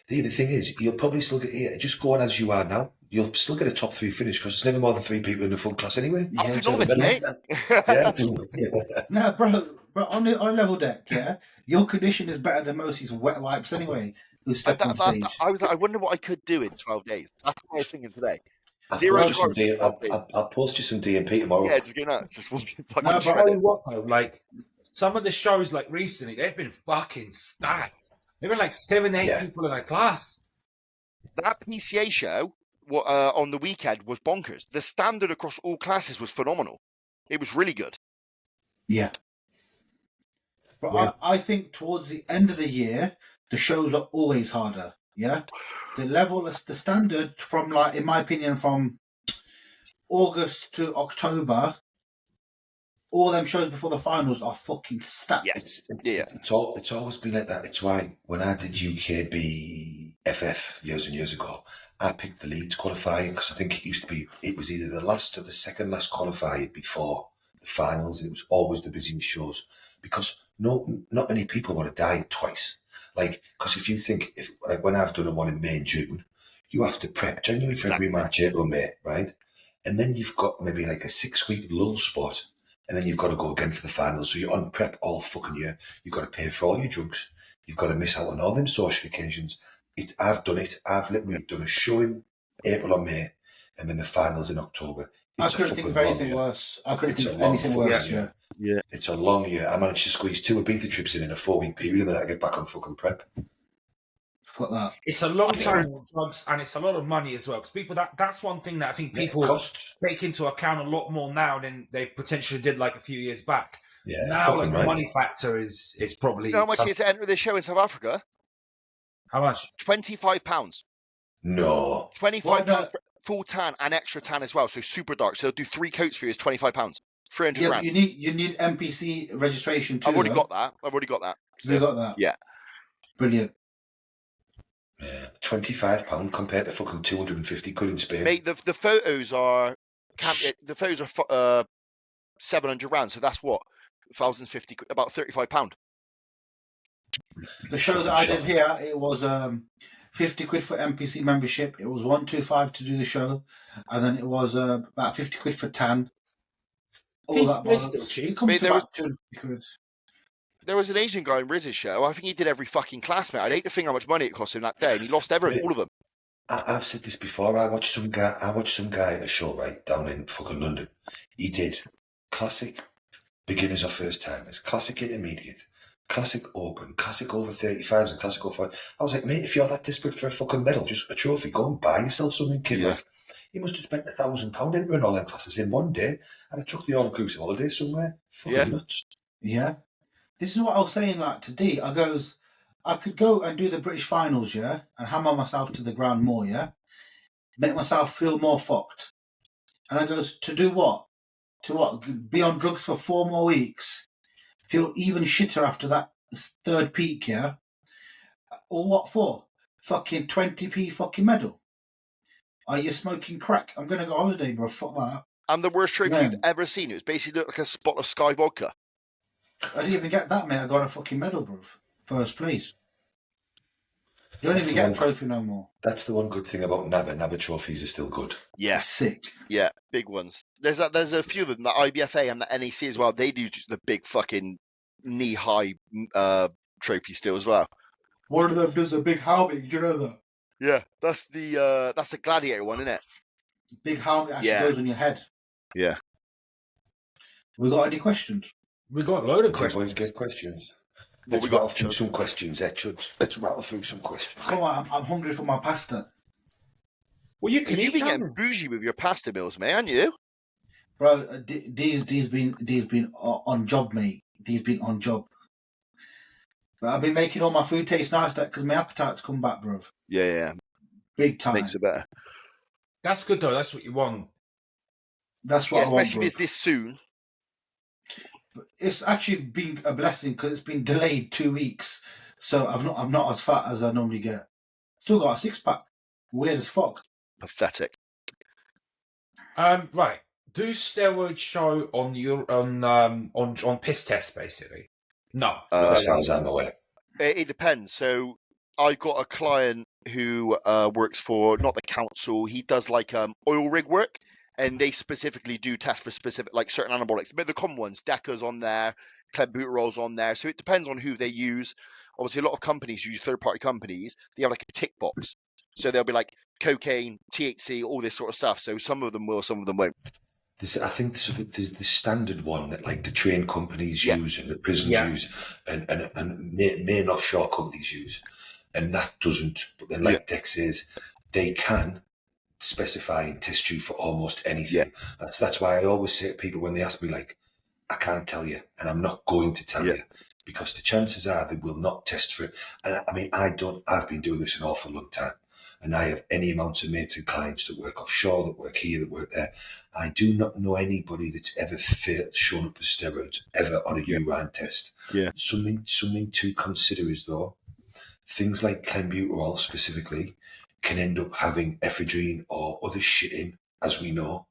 The thing is, you'll probably still get just go on as you are now. You'll still get a top 3 finish because there's never more than 3 people in the full class anyway. Yeah, Novice, mate. No, bro, on a level deck, yeah, your condition is better than most of these wet wipes anyway. Who step on stage? I wonder what I could do in 12 days. That's what I was thinking today. I'll post you some DMP tomorrow. Yeah, just go nuts. Just like some of the shows like recently, they've been fucking stacked. There been like 7-8 people in that class. That PCA show on the weekend was bonkers. The standard across all classes was phenomenal. It was really good. Yeah. But I think towards the end of the year, the shows are always harder. Yeah. The standard from, like, in my opinion, from August to October, all them shows before the finals are fucking stacked. It's always been like that. It's why when I did UKBFF years and years ago, I picked the Leeds qualifying because I think it was either the last or the second last qualifier before the finals. And it was always the busiest shows because not many people want to diet twice. Like, because if you think, like when I've done one in May and June, you have to prep January, February, March, April, May, right? And then you've got maybe like a 6-week lull spot. And then you've got to go again for the finals. So you're on prep all fucking year. You've got to pay for all your drugs. You've got to miss out on all them social occasions. I've done it. I've literally done a show in April or May, and then the finals in October. I couldn't think of anything worse. Yeah. It's a long year. I managed to squeeze 2 Ibiza trips in a 4-week period, and then I get back on fucking prep. Fuck that. It's a long time with drugs, and it's a lot of money as well. Because people, that's one thing that I think people take into account a lot more now than they potentially did like a few years back. Yeah, now like, the money factor is probably. You know how much is to enter the show in South Africa? How much? £25. No. £25 full tan and extra tan as well. So super dark. So they'll do 3 coats for you. It's £25. 300 grand. You need NPC registration too. I've already got that. So, you got that? Yeah. Brilliant. Yeah, £25 compared to fucking 250 quid in Spain. Mate, the photos are £700, so that's what 1,050, about £35. The show that I did here, it was 50 quid for NPC membership. It was 125 to do the show, and then it was about 50 quid for tan. All that still cheap. It comes to about 250 quid. There was an Asian guy in Riz's show. I think he did every fucking class, mate. I'd hate to think how much money it cost him that day, and he lost all of them. I've said this before. I watched some guy at a show right down in fucking London. He did classic beginners or first timers, classic intermediate, classic open, classic over 35s, and classic over 5. I was like, mate, if you're that desperate for a fucking medal, just a trophy, go and buy yourself something, kid. Yeah. Like, he must have spent £1,000 entering all them classes in one day, and I took the all-inclusive holiday somewhere. Fucking nuts. Yeah. This is what I was saying, like, to D. I could go and do the British finals, yeah, and hammer myself to the ground more, yeah, make myself feel more fucked. And I goes, to do what? To what? Be on drugs for 4 more weeks? Feel even shitter after that third peak, yeah? Or what for? Fucking 20p fucking medal? Are you smoking crack? I'm going to go on holiday, bro. Fuck that. And the worst trophy you've ever seen. It was basically looked like a spot of Sky vodka. I didn't even get that, mate. I got a fucking medal, bro. First place. You don't even get a trophy no more. That's the one good thing about NABA. NABA trophies are still good. Yeah. Sick. Yeah, big ones. There's a few of them, the IBFA and the NEC as well. They do the big fucking knee-high trophy still as well. One of them does a big helmet. Did you know that? Yeah, that's the gladiator one, isn't it? Big helmet actually goes on your head. Yeah. We got any questions? We got a load of questions. Boys get questions. Let's rattle through some questions, Chuds. Let's rattle through some questions. Come on, I'm hungry for my pasta. Well, you've been getting bougie with your pasta meals, mate, aren't you? Bro, D's been on job, mate. D's been on job. But I've been making all my food taste nice because my appetite's come back, bro. Yeah. Big time. Makes it better. That's good, though. That's what you want. That's what I want, especially if it's this soon. It's actually been a blessing because it's been delayed 2 weeks, so I'm not as fat as I normally get. Still got a 6-pack. Weird as fuck. Pathetic. Right. Do steroids show on piss tests basically? No. As far as I'm aware. It depends. So I got a client who works for not the council. He does like oil rig work. And they specifically do test for specific, like certain anabolics. But the common ones, Deca's on there, clenbuterol's on there. So it depends on who they use. Obviously, a lot of companies use third-party companies. They have like a tick box. So they'll be like cocaine, THC, all this sort of stuff. So some of them will, some of them won't. I think there's the standard one that like the train companies use and the prisons use and main offshore companies use. And that doesn't. But then like Dex says, they can specify and test you for almost anything. That's why I always say to people when they ask me, like, I can't tell you, and I'm not going to tell you, because the chances are they will not test for it. And I mean, I've been doing this an awful long time, and I have any amount of mates and clients that work offshore, that work here, that work there. I do not know anybody that's ever shown up as steroids ever on a urine test. Yeah. Something to consider is, though, things like clenbuterol specifically can end up having ephedrine or other shit in, as we know,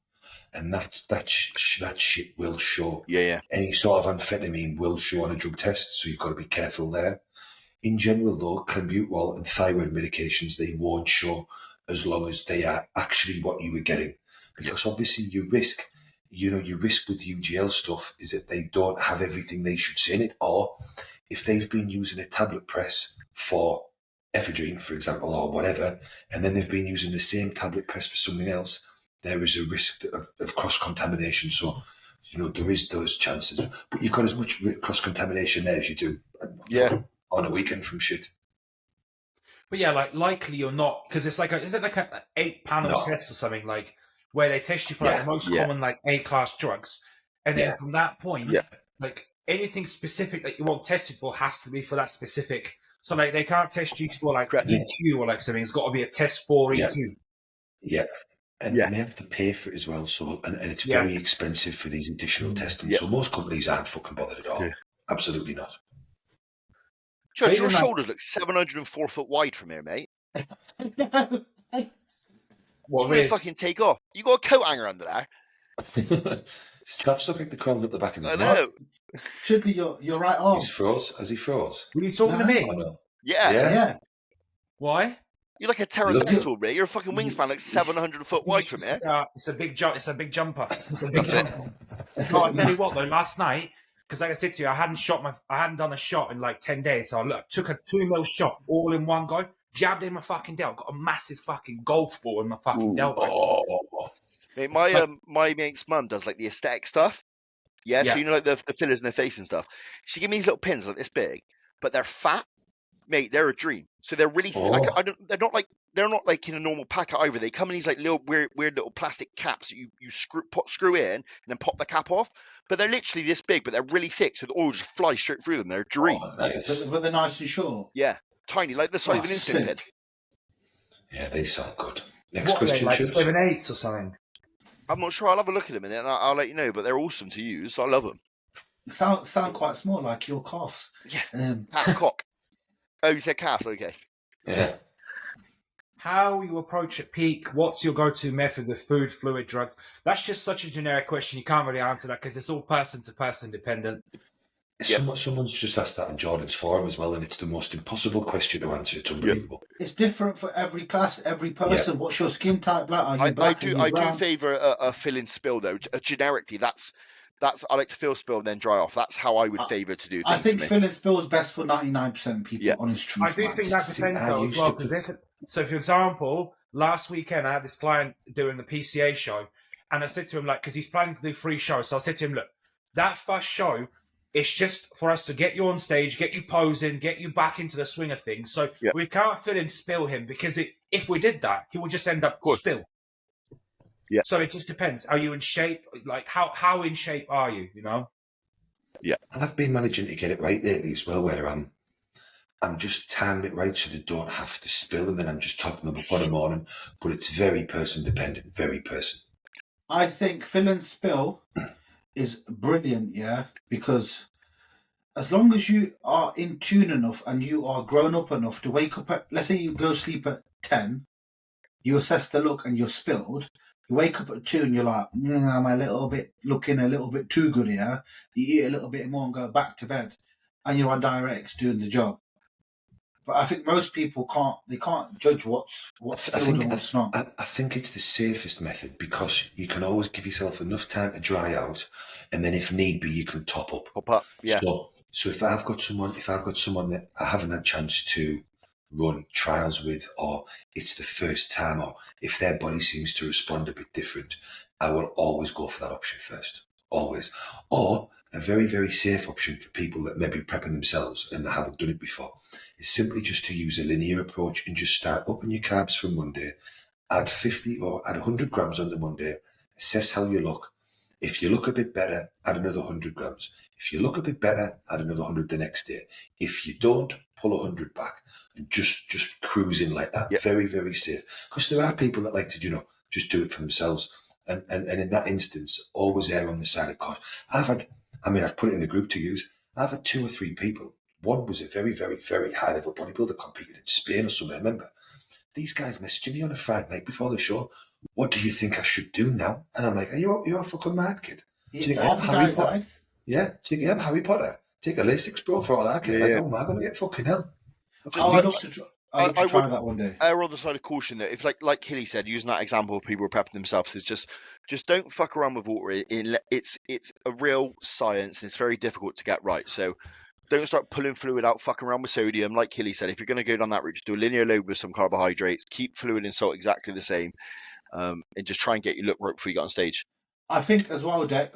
and that shit will show. Any sort of amphetamine will show on a drug test, so you've got to be careful there. In general, though, clenbuterol and thyroid medications, they won't show as long as they are actually what you were getting, because obviously you risk with UGL stuff is that they don't have everything they should say in it, or if they've been using a tablet press for ephedrine, for example, or whatever, and then they've been using the same tablet press for something else, there is a risk of cross-contamination. So, there is those chances. But you've got as much cross-contamination there as you do on a weekend from shit. But yeah, like, likely you're not, because it's like is it like an 8-panel test or something, like, where they test you for like the most common, like, A-class drugs. And then from that point, like, anything specific that you want tested for has to be for that specific. So, like, they can't test you for, like, EQ or, like, something. It's got to be a test for EQ. Yeah. And they have to pay for it as well. So, and it's very expensive for these additional testing. So most companies aren't fucking bothered at all. Absolutely not. Judge, your shoulders look 704 foot wide from here, mate. What you fucking take off. You got a coat hanger under there. Straps look like they're crawling up the back of his neck. I know. Should be your right arm. He's froze. Has he froze? Were you talking to me? No. Yeah. Why? You're like a pterodactyl, mate. Your fucking wingspan like 700 foot wide from here. It's a big jump. It's a big jumper. I tell you what, though, last night, because like I said to you, I hadn't done a shot in like 10 days. So I took a 2 mil shot all in one go, jabbed in my fucking delt, got a massive fucking golf ball in my fucking delt. Mate, my mate's mum does like the aesthetic stuff. Yeah, so like the fillers in her face and stuff. She gave me these little pins like this big, but they're fat. Mate, they're a dream. So they're really they're not like in a normal packet either. They come in these like little weird little plastic caps that you screw in and then pop the cap off. But they're literally this big, but they're really thick, so the oil just flies straight through them. They're a dream. But they're nice and short. Yeah, tiny, like the size of an instant head. Yeah, they sound good. Next question, like 7/8 or something. I'm not sure. I'll have a look at them and then I'll let you know. But they're awesome to use. I love them. Sound quite small, like your calves. Yeah, half cock. Oh, you said calves. Okay. Yeah. How you approach at peak? What's your go-to method with food, fluid, drugs? That's just such a generic question. You can't really answer that because it's all person to person dependent. Someone's just asked that on Jordan's forum as well, and it's the most impossible question to answer. It's unbelievable. It's different for every class, every person. What's your skin type like? Are you black? I do favour a fill in spill though. Generically, that's I like to fill spill and then dry off. That's how I would favour to do things. I think fill in spill is best for 99% of people. Honest truth. I do think that depends though as well. So, for example, last weekend I had this client doing the PCA show, and I said to him, like, because he's planning to do 3 shows, so I said to him, look, that first show, it's just for us to get you on stage, get you posing, get you back into the swing of things. So we can't fill in spill him because if we did that, he would just end up spill. Yeah. So it just depends. Are you in shape? Like how in shape are you? You know. Yeah. I've been managing to get it right lately as well, where I'm just timing it right so they don't have to spill, and then I'm just topping them up on a morning. But it's very person dependent. Very person. I think fill and spill is brilliant, because as long as you are in tune enough and you are grown up enough to wake up at, let's say you go sleep at 10, you assess the look and you're spilled, you wake up at 2 and you're like, I'm looking a little bit too good here. You eat a little bit more and go back to bed, and you're on Direct doing the job. But I think most people can't judge what's filled and what's not. I think it's the safest method because you can always give yourself enough time to dry out, and then if need be, you can top up. Yeah. So if I've got someone that I haven't had a chance to run trials with, or it's the first time, or if their body seems to respond a bit different, I will always go for that option first. Always. Or a very, very safe option for people that may be prepping themselves and they haven't done it before is simply just to use a linear approach and just start upping your carbs from Monday, add 50 or add 100 grams on the Monday, assess how you look. If you look a bit better, add another 100 grams. If you look a bit better, add another 100 the next day. If you don't, pull 100 back and just cruise in like that. Yep. Very, very safe. Because there are people that like to, just do it for themselves. And in that instance, always err on the side of caution. I've put it in the group to use. I've had 2 or 3 people. One was a very, very, very high level bodybuilder competing in Spain or somewhere. I remember these guys messaging me on a Friday night before the show. What do you think I should do now? And I'm like, you're a fucking mad kid. Do you think I am Harry Potter? Yeah. Do you think I am Harry Potter? Take a Lasix, bro, for all that kid. Oh, am I going to get fucking hell? I'd love to try that one day. Err on the side of caution that if, like Hilly said, using that example of people prepping themselves, is just don't fuck around with water. It's a real science and it's very difficult to get right. So don't start pulling fluid out, fucking around with sodium. Like Hilly said, if you're going to go down that route, just do a linear load with some carbohydrates, keep fluid and salt exactly the same, and just try and get your look right before you get on stage. I think as well, Deck,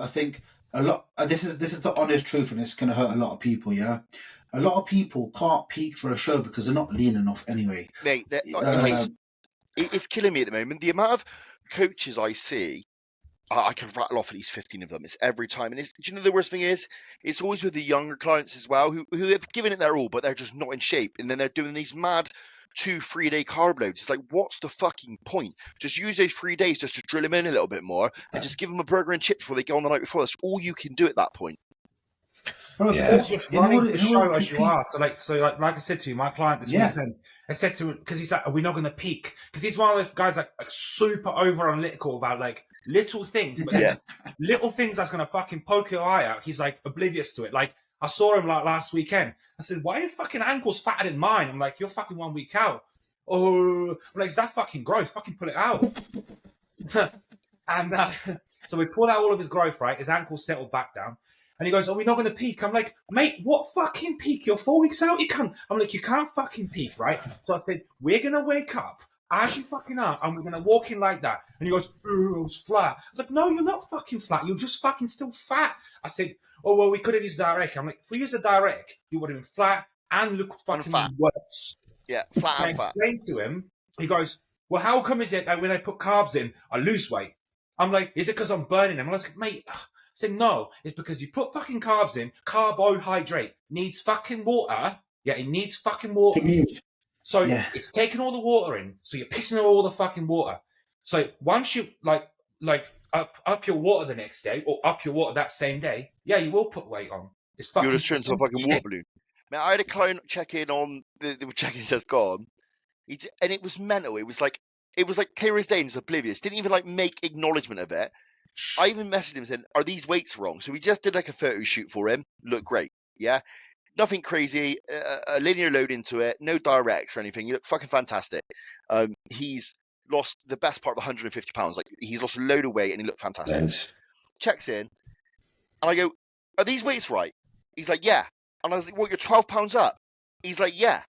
a lot. This is the honest truth, and it's going to hurt a lot of people. Yeah, a lot of people can't peak for a show because they're not lean enough anyway. Mate, it's killing me at the moment. The amount of coaches I see, I can rattle off at least 15 of them. It's every time, and do you know the worst thing is? It's always with the younger clients as well, who have given it their all, but they're just not in shape, and then they're doing these mad 2-3 day carb loads. It's like, what's the fucking point? Just use those 3 days just to drill them in a little bit more, and just give them a burger and chips before they go on the night before. That's all you can do at that point. Yeah. Just running the show as you are. So like I said to you, my client this weekend, I said to him, because he's like, are we not going to peak? Because he's one of those guys like super over analytical about like little things, but little things that's going to fucking poke your eye out. He's like oblivious to it. Like I saw him like last weekend. I said, why are your fucking ankles fatter than mine? I'm like, you're fucking 1 week out. Oh, I'm like, is that fucking growth? Fucking pull it out. And so we pulled out all of his growth, right? His ankles settled back down. And he goes, are we not going to peak? I'm like, mate, what fucking peak? You're 4 weeks out? You can't. I'm like, you can't fucking peak, right? So I said, we're going to wake up as you fucking are, and we're going to walk in like that. And he goes, I was flat. I was like, no, you're not fucking flat. You're just fucking still fat. I said, oh, well, we could have used direct. I'm like, if we use a direct, you would have been flat and look fucking worse. Yeah, flat and fat. I explained to him, he goes, well, how come is it that when I put carbs in, I lose weight? I'm like, is it because I'm burning them? I was like, mate, I said, no, it's because you put fucking carbs in, carbohydrate needs fucking water. Yeah, it needs fucking water. So it's taking all the water in, so you're pissing all the fucking water. So once you like up your water the next day or up your water that same day, you will put weight on. It's fucking. You'll just turn into a fucking water balloon. Man, I had a client check in on the check-in says gone, and it was mental. It was like clear as day and just oblivious. Didn't even like make acknowledgement of it. I even messaged him saying, "Are these weights wrong?" So we just did like a photo shoot for him. Looked great, yeah. Nothing crazy, a linear load into it, no directs or anything. You look fucking fantastic. He's lost the best part of 150 pounds. Like he's lost a load of weight and he looked fantastic. Nice. Checks in, and I go, "Are these weights right?" He's like, "Yeah." And I was like, "What? You're 12 pounds up?" He's like, "Yeah."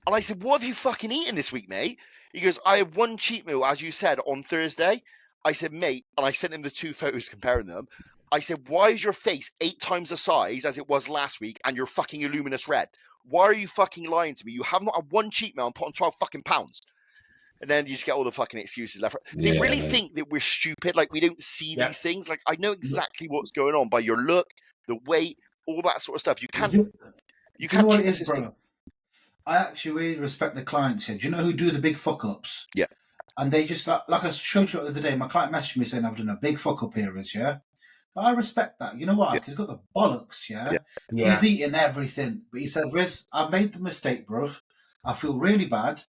And I said, "What have you fucking eaten this week, mate?" He goes, "I had one cheat meal, as you said, on Thursday." I said, "Mate," and I sent him the 2 photos comparing them. I said, "Why is your face 8 times the size as it was last week and you're fucking a luminous red? Why are you fucking lying to me? You have not had one cheat meal and put on 12 fucking pounds." And then you just get all the fucking excuses left. They really think that we're stupid, like we don't see these things. Like I know exactly what's going on by your look, the weight, all that sort of stuff. You can't know what it is, bro? I actually really respect the clients here. Do you know who do the big fuck ups? Yeah. And they just like I showed you the other day. My client messaged me saying I've done a big fuck up here, But I respect that. You know why? Because he's got the bollocks, He's eating everything. But he said, Riz, I made the mistake, bruv. I feel really bad.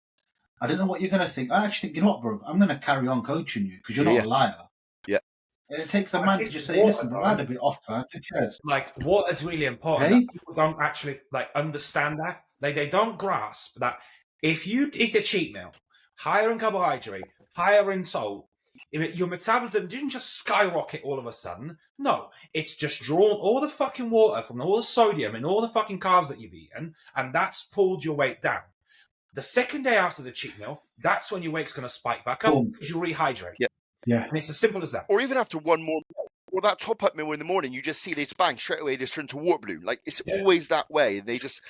I don't know what you're going to think. I actually think, you know what, bruv? I'm going to carry on coaching you because you're not a liar. Yeah. It takes a man to just say, listen, bro, I had a bit off, man. Who cares? Like, what is really important, that people don't actually, like, understand that. They don't grasp that if you eat a cheat meal, higher in carbohydrate, higher in salt, your metabolism didn't just skyrocket all of a sudden. No, it's just drawn all the fucking water from all the sodium and all the fucking carbs that you've eaten, and that's pulled your weight down. The second day after the cheat meal, that's when your weight's going to spike back up because you rehydrate. Yeah. And it's as simple as that. Or even after one more Or that top up meal in the morning, you just see they just bang straight away, just turn to water balloon. Like it's always that way. And it's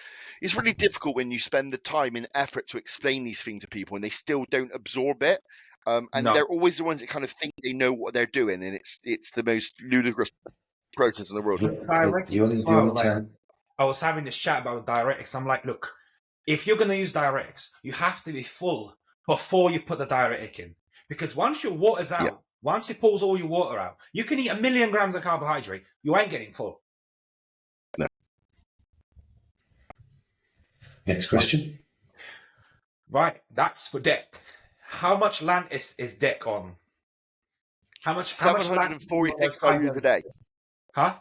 really difficult when you spend the time and effort to explain these things to people and they still don't absorb it. And they're always the ones that kind of think they know what they're doing, and it's the most ludicrous process in the world. It's diuretics as well. Like, I was having this chat about diuretics. I'm like, look, if you're going to use diuretics, you have to be full before you put the diuretic in. Because once your water's out, once it pulls all your water out, you can eat 1 million grams of carbohydrate. You ain't getting full. No. Next question. Right, that's for Deck. How much Lantis is Deck on? How much? 746 IUs a day. Huh?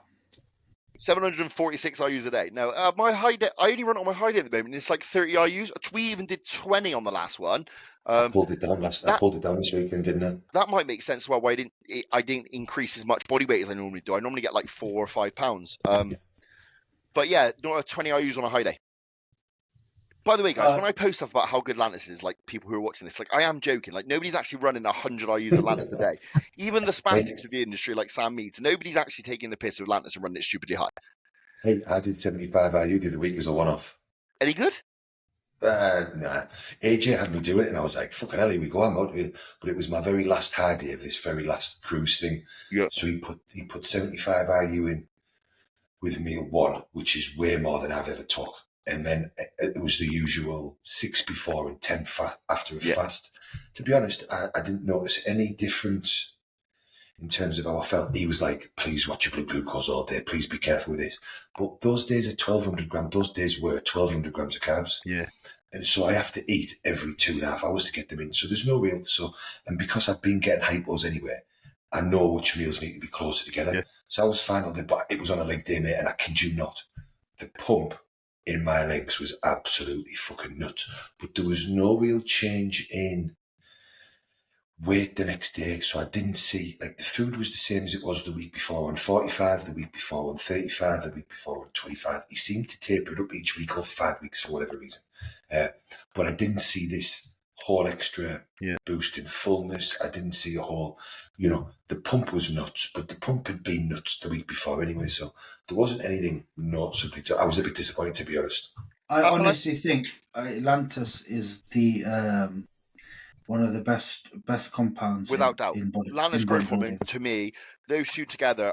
746 IUs a day. No, my high day, I only run on my high day at the moment. It's like 30 IUs. We even did 20 on the last one. I pulled it down this weekend, didn't I? That might make sense why I didn't increase as much body weight as I normally do. I normally get like 4 or 5 pounds. But yeah, not 20 IUs on a high day. By the way, guys, when I post stuff about how good Lantis is, like people who are watching this, like I am joking. Like nobody's actually running 100 IUs of Lantis a day. Even the spastics of the industry, like Sam Meads, nobody's actually taking the piss of Lantis and running it stupidly high. Hey, I did 75 IU the other week as a one-off. Any good? Nah. AJ had me do it, and I was like, "Fucking hell, here we go." I'm out here. But it was my very last high day of this very last cruise thing. Yeah. So he put 75 IU in with meal 1, which is way more than I've ever took. And then it was the usual 6 before and 10 after a fast. To be honest, I didn't notice any difference in terms of how I felt. He was like, "Please watch your blood glucose all day. Please be careful with this." But those days are 1,200 grams. Those days were 1,200 grams of carbs. Yeah. And so I have to eat every 2.5 hours to get them in. So there's no real, and because I've been getting hypos anyway, I know which meals need to be closer together. Yeah. So I was fine on but it was on a leg day, mate, and I kid you not, the pump in my legs was absolutely fucking nuts. But there was no real change in weight the next day. So I didn't see, like the food was the same as it was the week before on 45, the week before on 35, the week before on 25. He seemed to taper it up each week over 5 weeks for whatever reason. But I didn't see this whole extra boost in fullness. I didn't see a whole, the pump was nuts, but the pump had been nuts the week before anyway. So there wasn't anything noticeably. I was a bit disappointed, to be honest. I honestly think Lantis is the one of the best compounds without doubt. Lantis growth hormone, to me, those two together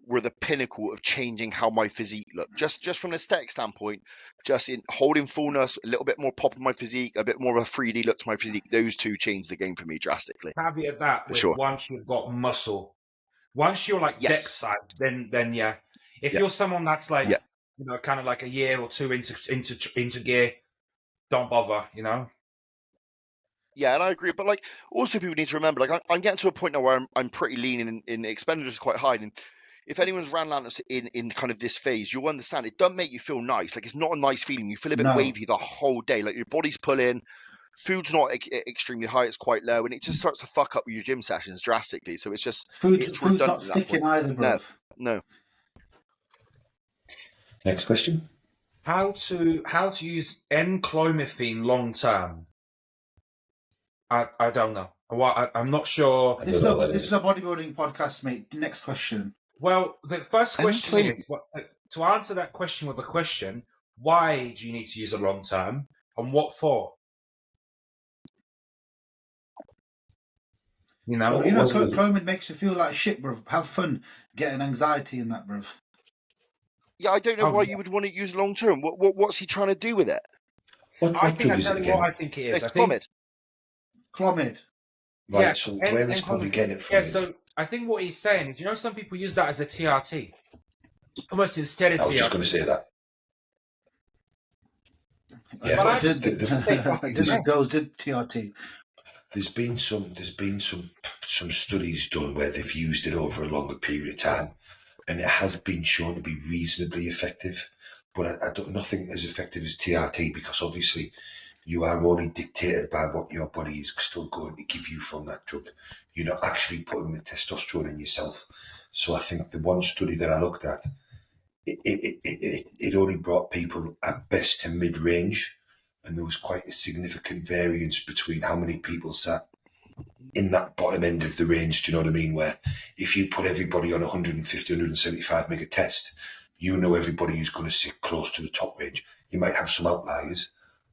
were the pinnacle of changing how my physique looked. Just from an aesthetic standpoint, just in holding fullness, a little bit more pop in my physique, a bit more of a 3D look to my physique. Those two changed the game for me drastically. Caveat that with once you've got muscle. Once you're like Deck size, then yeah. If you're someone that's like kind of like a year or two into gear, don't bother, Yeah, and I agree. But like, also people need to remember, like, I'm getting to a point now where I'm pretty lean and expenditures quite high. And if anyone's ran Lantis in kind of this phase, you'll understand it doesn't make you feel nice. Like, it's not a nice feeling. You feel a bit wavy the whole day. Like, your body's pulling, food's not extremely high, it's quite low, and it just starts to fuck up your gym sessions drastically. So it's just food's not sticking either, bro. No. Next question. How to use N-clomiphene long term? I don't know. I'm not sure. This is a bodybuilding podcast, mate. Next question. Well, the first question is, to answer that question with a question, why do you need to use it long term and what for? Clomid makes you feel like shit, bro. Have fun getting anxiety in that, bro. Yeah, I don't know why you would want to use long term. What's he trying to do with it? I think I tell you what I think it is. I think Clomid. Right, yeah, so where is probably getting it from? Yeah, so I think what he's saying is, some people use that as a TRT. Almost instead of TRT. I was just going to say that. Yeah, but girls did TRT. There's been some studies done where they've used it over a longer period of time, and it has been shown to be reasonably effective. But nothing as effective as TRT, because obviously you are only dictated by what your body is still going to give you from that drug. You're not actually putting the testosterone in yourself. So I think the one study that I looked at, it only brought people at best to mid-range, and there was quite a significant variance between how many people sat in that bottom end of the range, do you know what I mean? Where if you put everybody on 150, 175 mega test, you know everybody who's going to sit close to the top range. You might have some outliers,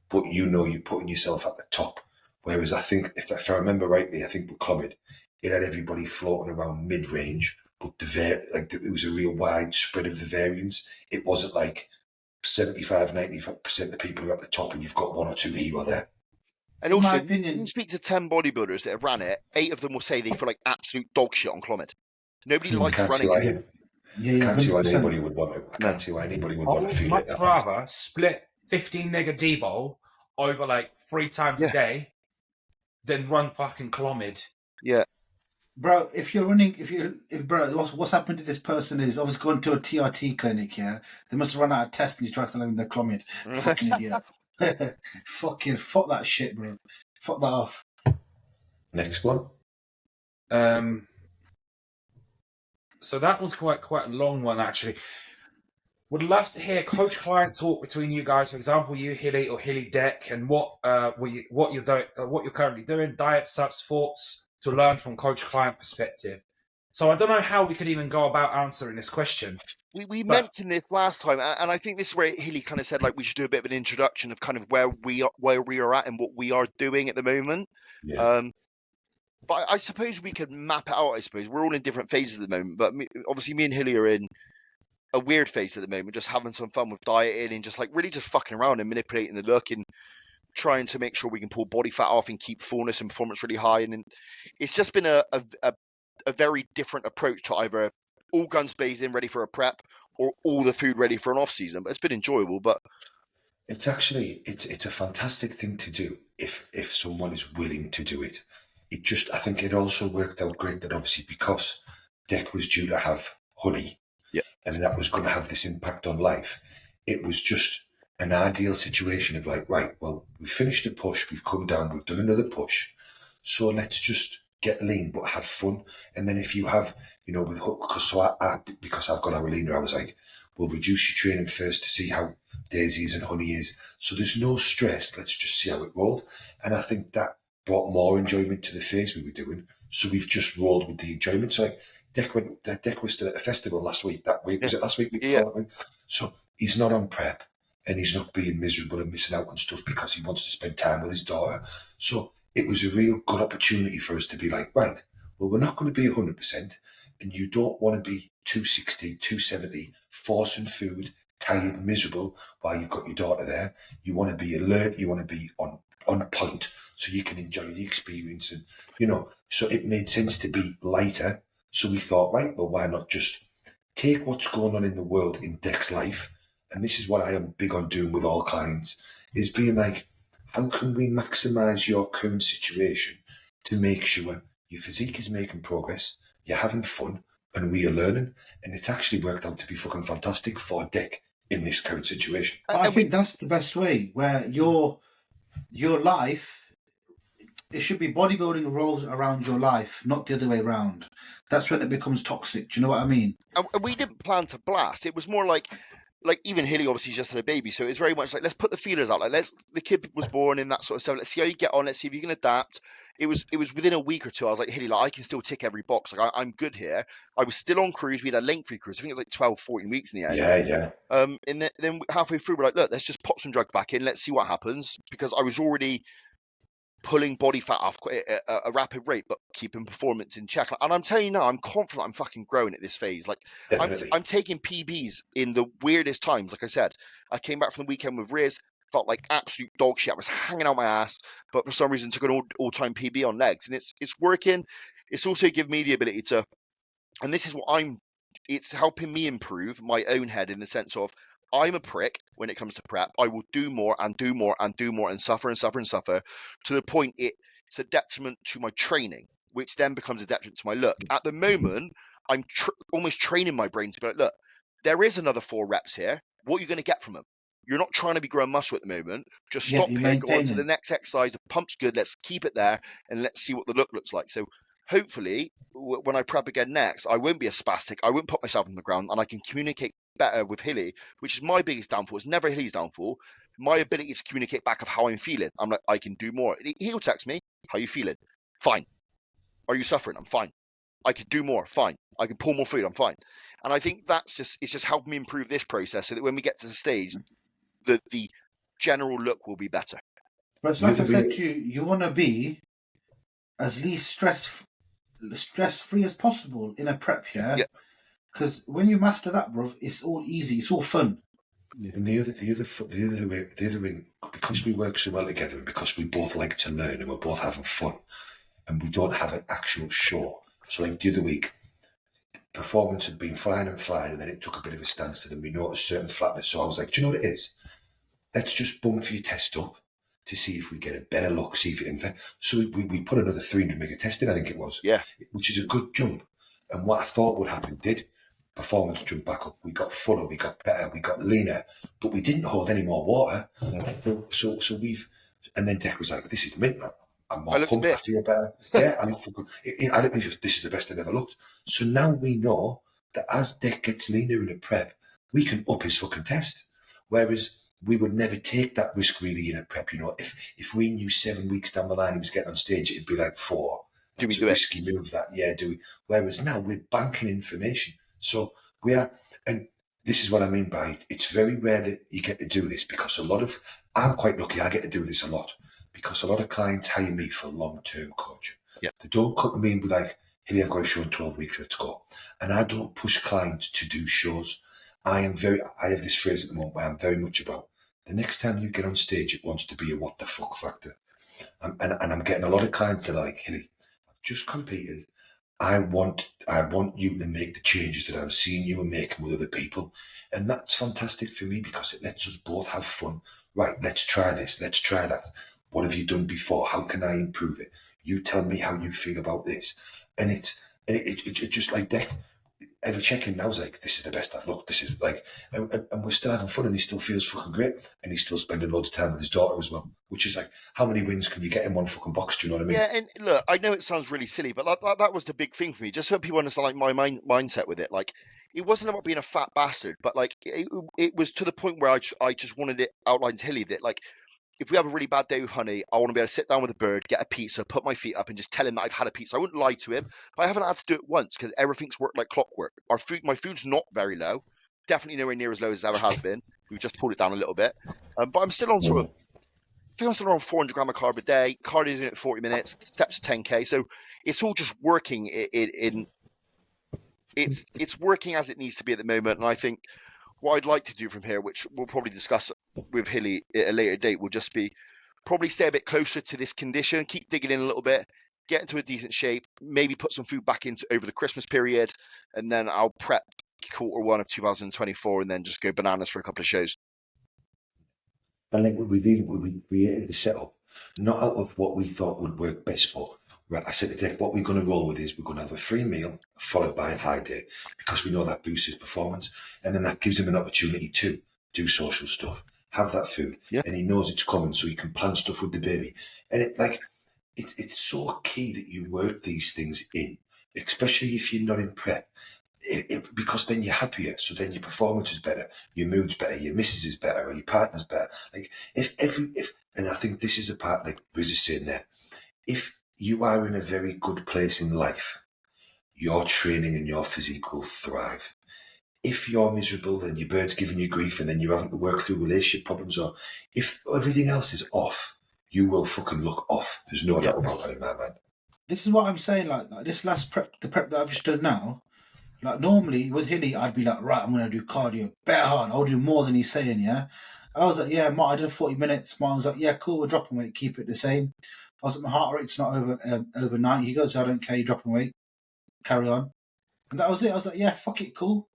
but you know you're putting yourself at the top. Whereas I think, if I remember rightly, I think with Clomid, it had everybody floating around mid-range, but it was a real wide spread of the variance. It wasn't like 75, 90% of people are at the top and you've got one or two here or there. And In also, my opinion, you speak to 10 bodybuilders that have ran it, 8 of them will say they feel like absolute dog shit on Clomid. Nobody likes running it. I can't see why 100%. anybody would want it. I can't see why anybody would want to feel it. I'd much rather split 15 mega D-bol over like 3 times a day than run fucking Clomid. Yeah. Bro, what's happened to this person is obviously going to a TRT clinic, yeah? They must have run out of tests and he's trying to sell them the Clomid. Fucking idiot. Fucking fuck that shit, bro. Fuck that off. Next one. So that was quite a long one, actually. Would love to hear coach-client talk between you guys. For example, you Hilly or Hilly Deck, and what you're currently doing, diet, subs, thoughts to learn from coach-client perspective. So I don't know how we could even go about answering this question. We mentioned this last time, and I think this is where Hilly kind of said like we should do a bit of an introduction of kind of where we are at and what we are doing at the moment. Yeah. But I suppose we could map it out. I suppose we're all in different phases at the moment, but obviously me and Hilly are in a weird phase at the moment, just having some fun with dieting and just like really just fucking around and manipulating the look and trying to make sure we can pull body fat off and keep fullness and performance really high. And it's just been a very different approach to either all guns blazing ready for a prep or all the food ready for an off season. But it's been enjoyable. But it's actually it's a fantastic thing to do if someone is willing to do it. I think it also worked out great that obviously because Deck was due to have honey, and that was going to have this impact on life, it was just an ideal situation of like, right, well, we've finished a push, we've come down, we've done another push, so let's just get lean but have fun. And then if you have, with Hook, because I've got Aralina, I was like, we'll reduce your training first to see how Daisies and Honey is. So there's no stress, let's just see how it rolled. And I think that brought more enjoyment to the phase we were doing. So we've just rolled with the enjoyment. So like, Deck was still at a festival last week. That week, was it last week? Before that week? So he's not on prep and he's not being miserable and missing out on stuff because he wants to spend time with his daughter. So it was a real good opportunity for us to be like, right, well, we're not going to be 100%, and you don't want to be 260, 270, forcing food, tired, miserable while you've got your daughter there. You want to be alert, you want to be on point so you can enjoy the experience. And, so it made sense to be lighter. So we thought, right, well, why not just take what's going on in the world in Deck's life? And this is what I am big on doing with all clients, is being like, how can we maximise your current situation to make sure your physique is making progress, you're having fun, and we are learning? And it's actually worked out to be fucking fantastic for Deck in this current situation. I think that's the best way, where your life, it should be bodybuilding rolls around your life, not the other way around. That's when it becomes toxic. Do you know what I mean? And we didn't plan to blast. It was more like even Hilly obviously just had a baby, so it's very much like, let's put the feelers out. Like, the kid was born in that sort of stuff. Let's see how you get on. Let's see if you can adapt. It was within a week or two. I was like, Hilly, I can still tick every box. Like, I'm good here. I was still on cruise. We had a lengthy cruise. I think it was like 12, 14 weeks in the end. Yeah. And then halfway through, we're like, look, let's just pop some drugs back in. Let's see what happens, because I was already pulling body fat off at a rapid rate, but keeping performance in check. And I'm telling you now, I'm confident I'm fucking growing at this phase. Like, I'm taking PBs in the weirdest times. Like I said, I came back from the weekend with Riz, felt like absolute dog shit. I was hanging out my ass, but for some reason took an all-time PB on legs, and it's working. It's also given me the ability to, and this is what it's helping me improve my own head in the sense of, I'm a prick when it comes to prep. I will do more and do more and do more and suffer and suffer and suffer to the point it's a detriment to my training, which then becomes a detriment to my look. At the moment, I'm almost training my brain to be like, look, there is another 4 reps here. What are you going to get from them? You're not trying to be growing muscle at the moment. Just stop here, go on to the next exercise. The pump's good. Let's keep it there and let's see what the look looks like. So hopefully, when I prep again next, I won't be a spastic. I won't put myself on the ground, and I can communicate better with Hilly, which is my biggest downfall. It's never Hilly's downfall. My ability to communicate back of how I'm feeling. I'm like, I can do more. He'll text me, how you feeling? Fine. Are you suffering? I'm fine. I could do more. Fine. I can pull more food. I'm fine. And I think it's just helped me improve this process so that when we get to the stage, the general look will be better. But it's like I said to you, you want to be as least stress-free as possible in a prep, yeah? Because when you master that, bro, it's all easy. It's all fun. And the other thing, because we work so well together and because we both like to learn and we're both having fun and we don't have an actual show. So like the other week, performance had been fine and then it took a bit of a standstill and we noticed certain flatness. So I was like, do you know what it is? Let's just bump for your test up to see if we get a better look, see if it infects. So we put another 300 mega test in, I think it was. Yeah. Which is a good jump. And what I thought would happen did. Performance jumped back up. We got fuller, we got better, we got leaner, but we didn't hold any more water. So and then Deck was like, this is mint. I'm more pumped after you're better. Yeah, I look for good. I don't think this is the best I've ever looked. So now we know that as Deck gets leaner in a prep, we can up his fucking test. Whereas we would never take that risk really in a prep. You know, if we knew 7 weeks down the line he was getting on stage, it'd be like 4. Do we do a risky move that? Yeah, do we? Whereas now we're banking information. So we are, and this is what I mean by it. It's very rare that you get to do this because I'm quite lucky. I get to do this a lot because a lot of clients hire me for long-term coaching. Yeah. They don't come to me and be like, hey, I've got a show in 12 weeks, let's go. And I don't push clients to do shows. I have this phrase at the moment where I'm very much about the next time you get on stage, it wants to be a what the fuck factor. And I'm getting a lot of clients that are like, Hilly, I've just competed. I want you to make the changes that I'm seeing you making with other people. And that's fantastic for me because it lets us both have fun. Right, let's try this, let's try that. What have you done before? How can I improve it? You tell me how you feel about this. And it's just like Deck. Every check-in now is like, this is the best I've looked. This is like, and we're still having fun and he still feels fucking great. And he's still spending loads of time with his daughter as well, which is like, how many wins can you get in one fucking box? Do you know what I mean? Yeah, and look, I know it sounds really silly, but that was the big thing for me. Just so people understand like my mindset with it. Like, it wasn't about being a fat bastard, but like, it was to the point where I just wanted it outlined to Hilly that like, if we have a really bad day with Honey, I want to be able to sit down with a bird, get a pizza, put my feet up, and just tell him that I've had a pizza. I wouldn't lie to him, but I haven't had to do it once because everything's worked like clockwork. My food's not very low, definitely nowhere near as low as it ever has been. We've just pulled it down a little bit, but I'm still on I think I'm still around 400 gram of carb a day. Cardio in at 40 minutes, steps to 10k. So it's all just working. It's working as it needs to be at the moment, and I think what I'd like to do from here, which we'll probably discuss with Hilly at a later date, will just be probably stay a bit closer to this condition, keep digging in a little bit, get into a decent shape, maybe put some food back into over the Christmas period, and then I'll prep Q1 of 2024 and then just go bananas for a couple of shows. And like we created the setup, not out of what we thought would work best, but right, I said to Dick, what we're going to roll with is we're going to have a free meal followed by a high day because we know that boosts his performance, and then that gives him an opportunity to do social stuff, have that food, and he knows it's coming, so he can plan stuff with the baby. And it's so key that you work these things in, especially if you're not in prep. Because then you're happier, so then your performance is better, your mood's better, your missus is better, or your partner's better. Like if and I think this is a part like Riz is saying there. If you are in a very good place in life, your training and your physique will thrive. If you're miserable and your bird's giving you grief and then you're having to work through relationship problems, or if everything else is off, you will fucking look off. There's no doubt about that in my mind. This is what I'm saying. Like this last prep, the prep that I've just done now. Like normally with Hilly, I'd be like, right, I'm gonna do cardio better hard. I'll do more than he's saying. Yeah, I was like, yeah, Mark, I did 40 minutes. Mark was like, yeah, cool, we're dropping weight, keep it the same. I was like, my heart rate's not over 90. He goes, I don't care, you're dropping weight, carry on. And that was it. I was like, yeah, fuck it, cool.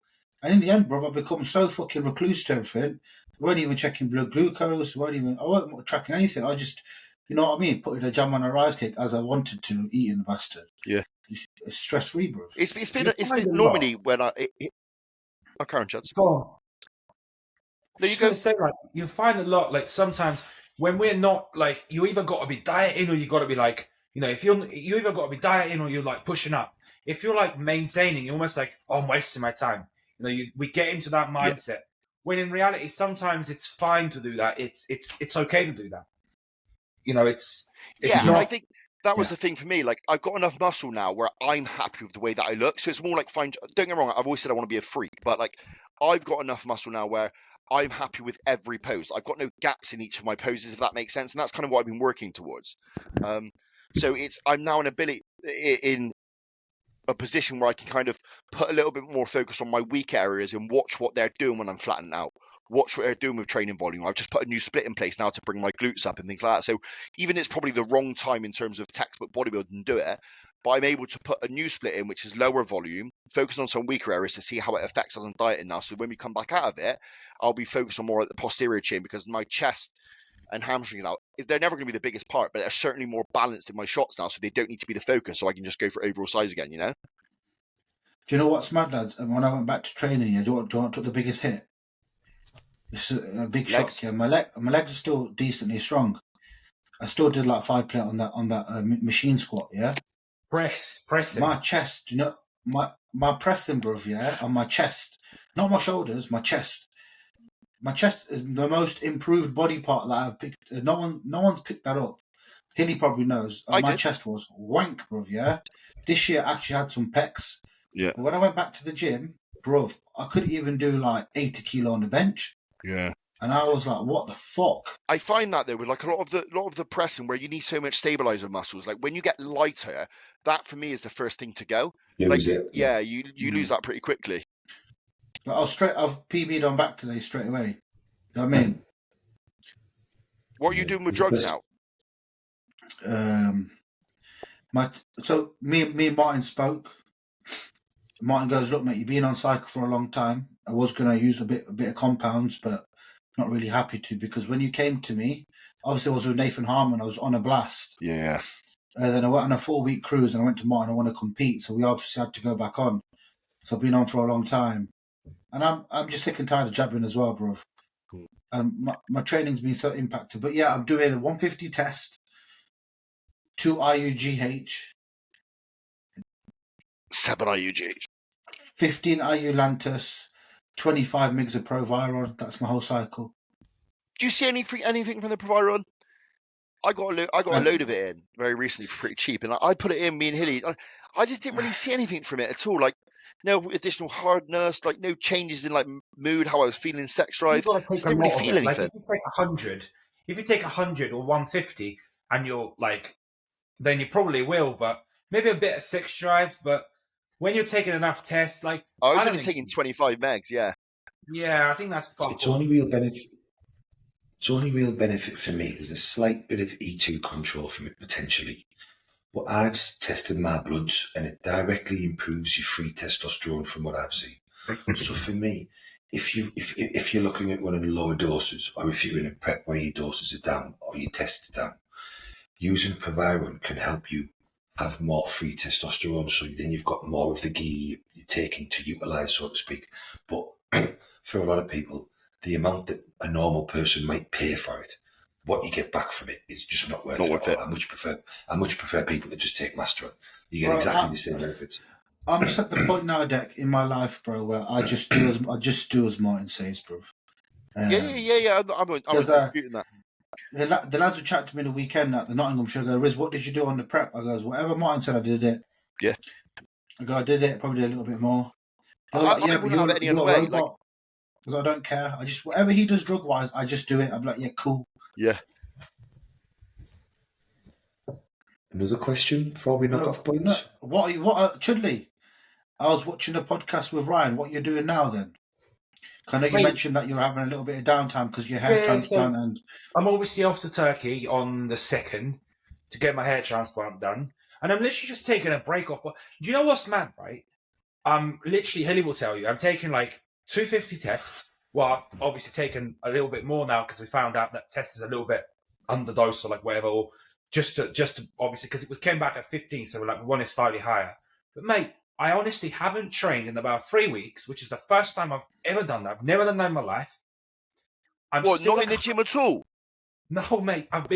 And in the end, bro, I've become so fucking recluse to everything. I weren't even checking blood glucose. I weren't tracking anything. I just, you know what I mean, putting a jam on a rice cake as I wanted to, eating the bastard. Yeah. It's stress-free, bro. It's been normally when I can't chance. Go on. No, you go. Say, like, you find a lot, like, sometimes when we're not, like, you either got to be dieting or you got to be, like, you know, if you either got to be dieting or you're, like, pushing up. If you're, like, maintaining, you're almost like, oh, I'm wasting my time. You know, we get into that mindset. Yeah. When in reality, sometimes it's fine to do that. It's okay to do that. You know, it's not... I think that was the thing for me. Like, I've got enough muscle now where I'm happy with the way that I look. So it's more like don't get me wrong, I've always said I want to be a freak, but like, I've got enough muscle now where I'm happy with every pose. I've got no gaps in each of my poses, if that makes sense. And that's kind of what I've been working towards. So I'm now in a position where I can kind of put a little bit more focus on my weak areas and watch what they're doing when I'm flattened out. Watch what they're doing with training volume. I've just put a new split in place now to bring my glutes up and things like that. So even it's probably the wrong time in terms of textbook bodybuilding to do it, but I'm able to put a new split in, which is lower volume, focus on some weaker areas to see how it affects us on dieting now. So when we come back out of it, I'll be focused on more at the posterior chain, because my chest and hamstrings now, they're never going to be the biggest part, but they're certainly more balanced in my shots now, so they don't need to be the focus, so I can just go for overall size again, you know? Do you know what's mad, lads? And when I went back to training, do you want to took the biggest hit? It's a big shock. Yeah, my legs are still decently strong. I still did like 5 plate on that machine squat. Yeah, pressing. My chest, you know, my pressing, bruv. Yeah, on my chest, not my shoulders, my chest. My chest is the most improved body part that I've picked. No one's picked that up. Hilly probably knows. My chest was wank, bruv. Yeah, this year I actually had some pecs. Yeah. But when I went back to the gym, bruv, I couldn't even do like 80 kilo on the bench. Yeah. And I was like, what the fuck? I find that though, with like a lot of the pressing where you need so much stabilizer muscles, like when you get lighter, that for me is the first thing to go. You lose Mm. that pretty quickly. I've PB'd on back today straight away. You know what I mean? What are you doing with drugs now? So me and Martin spoke. Martin goes, look, mate, you've been on cycle for a long time. I was going to use a bit of compounds, but not really happy to, because when you came to me, obviously I was with Nathan Harmon, I was on a blast. Yeah. Then I went on a 4-week cruise and I went to Martin, I want to compete. So we obviously had to go back on. So I've been on for a long time. And I'm just sick and tired of jabbing as well, bro. Cool. And my training's been so impacted. But yeah, I'm doing a 150 test, 2 IUGH, 7 IUGH, 15 IU Lantus, 25 mgs of Proviron. That's my whole cycle. Do you see anything from the Proviron? I got a load of it in very recently for pretty cheap, and I put it in. Me and Hilly, I just didn't really see anything from it at all. Like, no additional hardness, like no changes in like mood, how I was feeling, sex drive. I just didn't really feel anything. Like if you take 100 or 150, and you're like, then you probably will, but maybe a bit of sex drive. But when you're taking enough tests, like I don't taking 25 megs, yeah. Yeah, I think that's fun. It's only real benefit. It's only real benefit for me. There's a slight bit of E2 control from it potentially, but I've tested my bloods and it directly improves your free testosterone from what I've seen. So for me, if you're looking at running lower doses, or if you're in a prep where your doses are down or your tests are down, using Proviron can help you have more free testosterone. So then you've got more of the gear you're taking to utilize, so to speak. But for a lot of people, the amount that a normal person might pay for it, what you get back from it is just not worth it. I much prefer people to just take Masteron. You get exactly the same benefits. I'm just at the point now, Deck, in my life, bro, where I just do as Martin says, bro. Yeah. I'm disputing that. The lads who chatted to me the weekend at the Nottinghamshire go, Riz, what did you do on the prep? I goes, whatever Martin said, I did it. Yeah. I go, I did it, probably did a little bit more. I wouldn't have it any other way. Like, because I don't care. I just, whatever he does drug wise, I just do it. I'm like, yeah, cool. Yeah. Another question before we knock off points? What Chudley? I was watching a podcast with Ryan. What you're doing now then? I know you mentioned that you're having a little bit of downtime because your hair transplant and... I'm obviously off to Turkey on the 2nd to get my hair transplant done. And I'm literally just taking a break off. But do you know what's mad, right? Literally, Hilly will tell you, I'm taking like 250 tests. Well, I've obviously taken a little bit more now because we found out that test is a little bit underdosed or like whatever, or just to obviously, because it came back at 15, so we're like, we want it slightly higher. But mate, I honestly haven't trained in about 3 weeks, which is the first time I've ever done that. I've never done that in my life. Not in the gym at all? No, mate. I've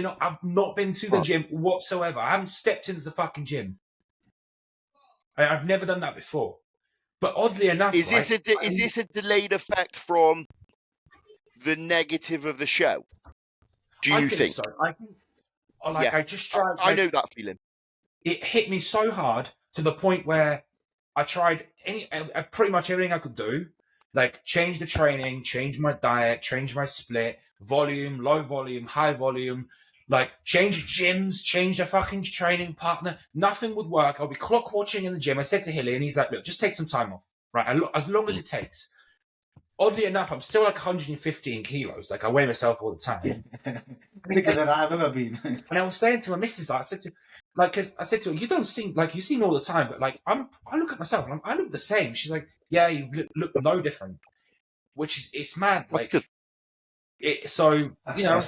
not been to the gym whatsoever. I haven't stepped into the fucking gym. I've never done that before. But oddly enough, is this a delayed effect from the negative of the show? Do you think? So. I think. I just tried. I know that feeling. it hit me so hard to the point where I tried pretty much everything I could do, like change the training, change my diet, change my split, volume, low volume, high volume, like change gyms, change the fucking training partner. Nothing would work. I'll be clock watching in the gym. I said to Hilly, and he's like, look, just take some time off, right? As long as it takes. Oddly enough, I'm still like 115 kilos. Like I weigh myself all the time. Bigger than I've ever been. And I was saying to my missus, like, cause I said to her, you don't seem like you see me all the time, but like I look at myself, and I look the same. She's like, yeah, you look no different, which it's mad. Like, so you know,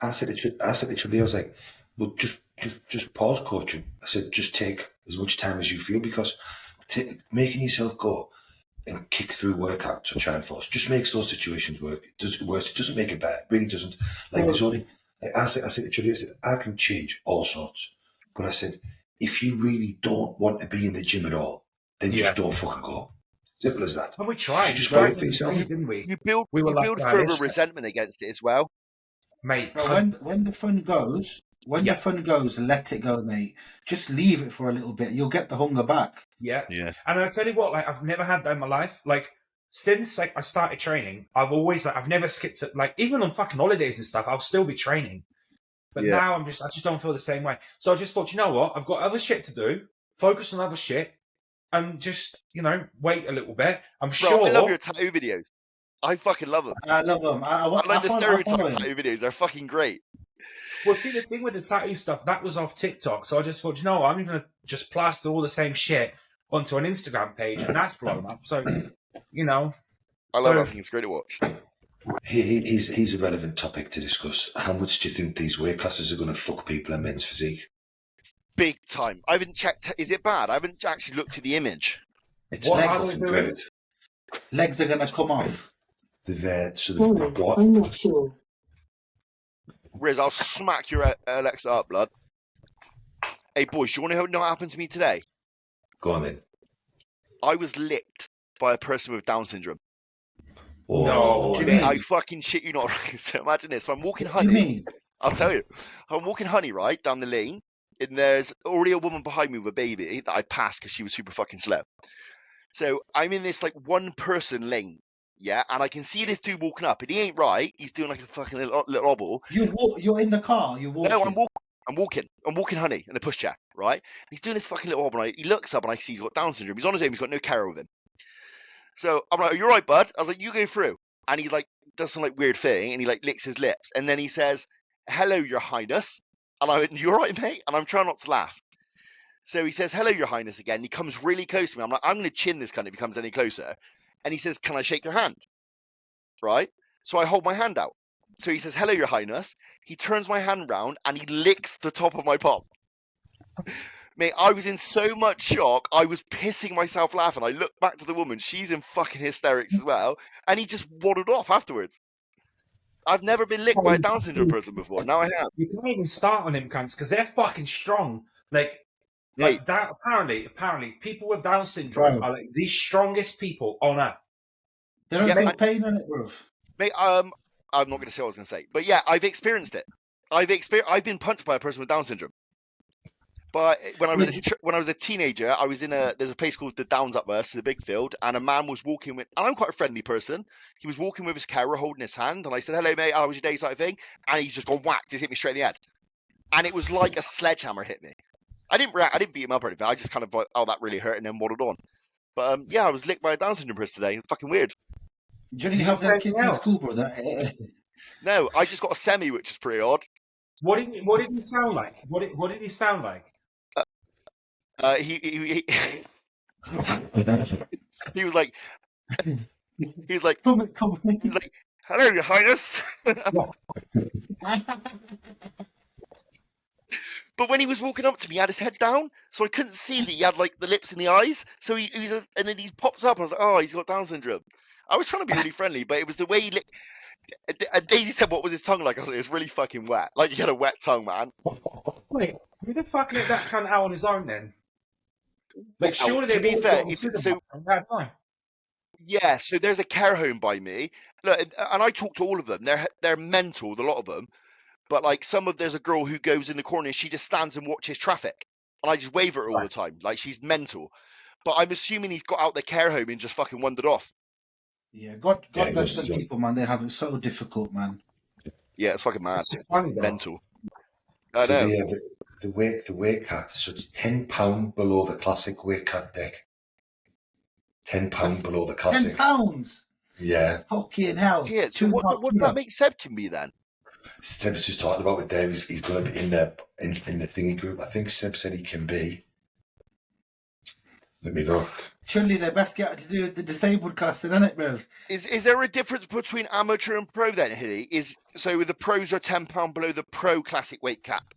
I said it should be. I was like, well, just pause coaching. I said, just take as much time as you feel, because making yourself go and kick through workouts or try and force just makes those situations work. It does it worse. It doesn't make it better. It really doesn't. Like there's only. Like I said to Julie, I said, I can change all sorts, but I said, if you really don't want to be in the gym at all, then just don't fucking go. Simple as that. And we tried. You just got it for yourself, didn't we? You build further resentment against it as well, mate. When the fun goes, the fun goes, let it go, mate. Just leave it for a little bit. You'll get the hunger back. Yeah. And I tell you what, like I've never had that in my life. Like since like I started training, I've never skipped it. Like even on fucking holidays and stuff, I'll still be training. But now I just don't feel the same way. So I just thought, you know what? I've got other shit to do. Focus on other shit, and just wait a little bit. Sure. I love your tattoo videos. I fucking love them. I love them. I like the stereotype tattoo videos. They're fucking great. Well, see, the thing with the tattoo stuff, that was off TikTok. So I just thought, you know what? I'm going to just plaster all the same shit onto an Instagram page, and that's blown up. So, I love it. I think it's great to watch. He's a relevant topic to discuss. How much do you think these weight classes are going to fuck people in men's physique? Big time. I haven't checked. Is it bad? I haven't actually looked at the image. It's fucking great. Legs are going to come off. I'm not sure. Riz, I'll smack your Alexa up, blood. Hey, boys, do you want to know what happened to me today? Go on then. I was licked by a person with Down syndrome. Oh, no, I fucking shit you not. So imagine this. So I'm walking Honey. What do you mean? I'll tell you. I'm walking Honey, right, down the lane, and there's already a woman behind me with a baby that I passed because she was super fucking slow. So I'm in this like one person lane. Yeah, and I can see this dude walking up, and he ain't right. He's doing like a fucking little hobble. You're in the car. You're walking. No, I'm walking Honey in a pushchair, right? He's doing this fucking little hobble, and he looks up, and I see he's got Down syndrome. He's on his own. He's got no carrier with him. So I'm like, "You're right, bud." I was like, "You go through," and he like does some like weird thing, and he like licks his lips, and then he says, "Hello, Your Highness," and I went, "You're right, mate," and I'm trying not to laugh. So he says, "Hello, Your Highness," again. He comes really close to me. I'm like, "I'm going to chin this cunt if he comes any closer," and he says, "Can I shake your hand?" Right? So I hold my hand out. So he says, "Hello, Your Highness." He turns my hand round and he licks the top of my palm. Mate, I was in so much shock, I was pissing myself laughing. I looked back to the woman, she's in fucking hysterics as well, and he just waddled off afterwards. I've never been licked by a Down syndrome person before, now I have. You can't even start on them cunts because they're fucking strong. Like that. Apparently, people with Down syndrome are like the strongest people on earth. They don't feel pain in it, bro. Mate, I'm not going to say what I was going to say, but yeah, I've experienced it. I've been punched by a person with Down syndrome. But when I was a teenager, I was there's a place called the Downs up there, it's a big field, and a man was walking with, and I'm quite a friendly person. He was walking with his carer, holding his hand, and I said, "Hello, mate, how was your day?" sort of thing, and he's just gone whack, just hit me straight in the head, and it was like a sledgehammer hit me. I didn't react, I didn't beat him up or anything. I just kind of like, "Oh, that really hurt," and then waddled on. But yeah, I was licked by a Down syndrome person today. It was fucking weird. You didn't have that kids in school, brother. No, I just got a semi, which is pretty odd. What did he sound like? What did he sound like? He was like, come he's like, "Hello, Your Highness." But when he was walking up to me, he had his head down, so I couldn't see that he had like the lips and the eyes. So and then he pops up, and I was like, "Oh, he's got Down syndrome." I was trying to be really friendly, but it was the way he licked. And Daisy said, "What was his tongue like?" I was like, "It's really fucking wet. Like, he had a wet tongue, man." Wait, who the fuck let that cunt out on his own then? Like, surely to be fair, yeah, so there's a care home by me. Look, and I talk to all of them. They're mental, a lot of them. But like there's a girl who goes in the corner and she just stands and watches traffic. and I just wave at her all the time, like she's mental. But I'm assuming he's got out the care home and just fucking wandered off. Yeah, God bless the people, man. They have it so difficult, man. Yeah, it's fucking mad. It's funny though. Mental. I know. The weight cap, so it's £10 below the classic weight cap deck. £10 below the classic. £10? Yeah. Fucking hell. Yeah, so what does that make Seb can be then? Seb's just talking about it there. He's going to be in the thingy group. I think Seb said he can be. Let me look. Surely they best get to do the disabled class, isn't it, bro? Is there a difference between amateur and pro then, Hilly? So the pros are £10 below the pro classic weight cap?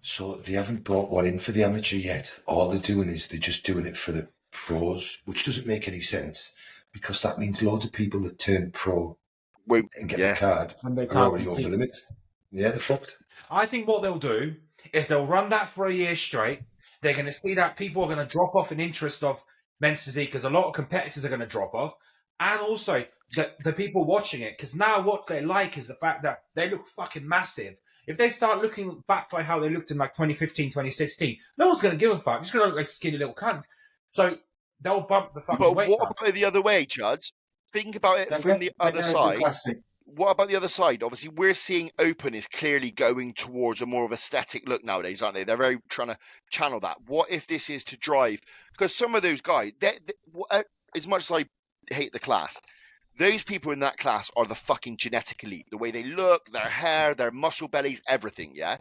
So they haven't brought one in for the amateur yet. All they're doing is they're just doing it for the pros, which doesn't make any sense because that means loads of people that turn pro and get the card are already over the limit. Yeah, they're fucked. I think what they'll do is they'll run that for a year straight. They're going to see that people are going to drop off in interest of men's physique because a lot of competitors are going to drop off. And also the people watching it, because now what they like is the fact that they look fucking massive. If they start looking back by how they looked in like 2015, 2016, no one's going to give a fuck. They're just going to look like skinny little cunts. So they'll bump the fucking weight. But what about the other way, Chuds? Think about it from the other side. What about the other side? Obviously, we're seeing Open is clearly going towards a more of aesthetic look nowadays, aren't they? They're very trying to channel that. What if this is to drive? Because some of those guys, as much as I hate the class, those people in that class are the fucking genetic elite. The way they look, their hair, their muscle bellies, everything, yeah?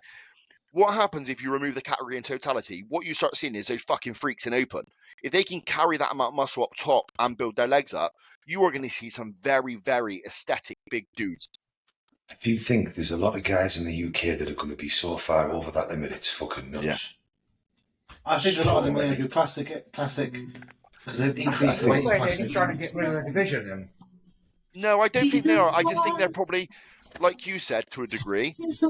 What happens if you remove the category in totality? What you start seeing is those fucking freaks in Open. If they can carry that amount of muscle up top and build their legs up, you are going to see some very, very aesthetic big dudes. Do you think there's a lot of guys in the UK that are going to be so far over that limit, it's fucking nuts? Yeah. I think a lot of them are going to do classic, because they've increased the weight. They're just trying to get rid of the division then. No, I don't think they are. I just think they're probably, like you said, to a degree. Right,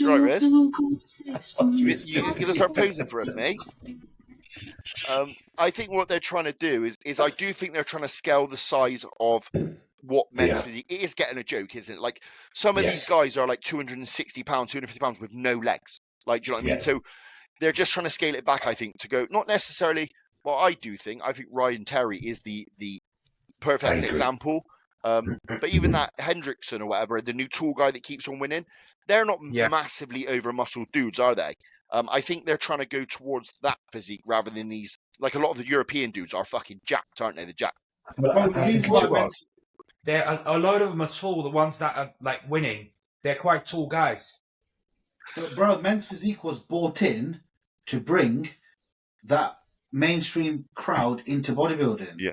Red? You're going to start posing for us, mate. I think what they're trying to do is I do think they're trying to scale the size of what men's physique. It is getting a joke, isn't it? Like some of these guys are like 260 pounds, 250 pounds with no legs. Like, do you know what I mean? So they're just trying to scale it back, I think, to go, not necessarily, well, I think Ryan Terry is the perfect example. But even that Hendrickson or whatever, the new tall guy that keeps on winning, they're not massively over-muscled dudes, are they? I think they're trying to go towards that physique rather than these. Like a lot of the European dudes are fucking jacked, aren't they? The jacked. They're a load of them are tall. The ones that are like winning, they're quite tall guys. But bro, men's physique was bought in to bring that mainstream crowd into bodybuilding. Yeah.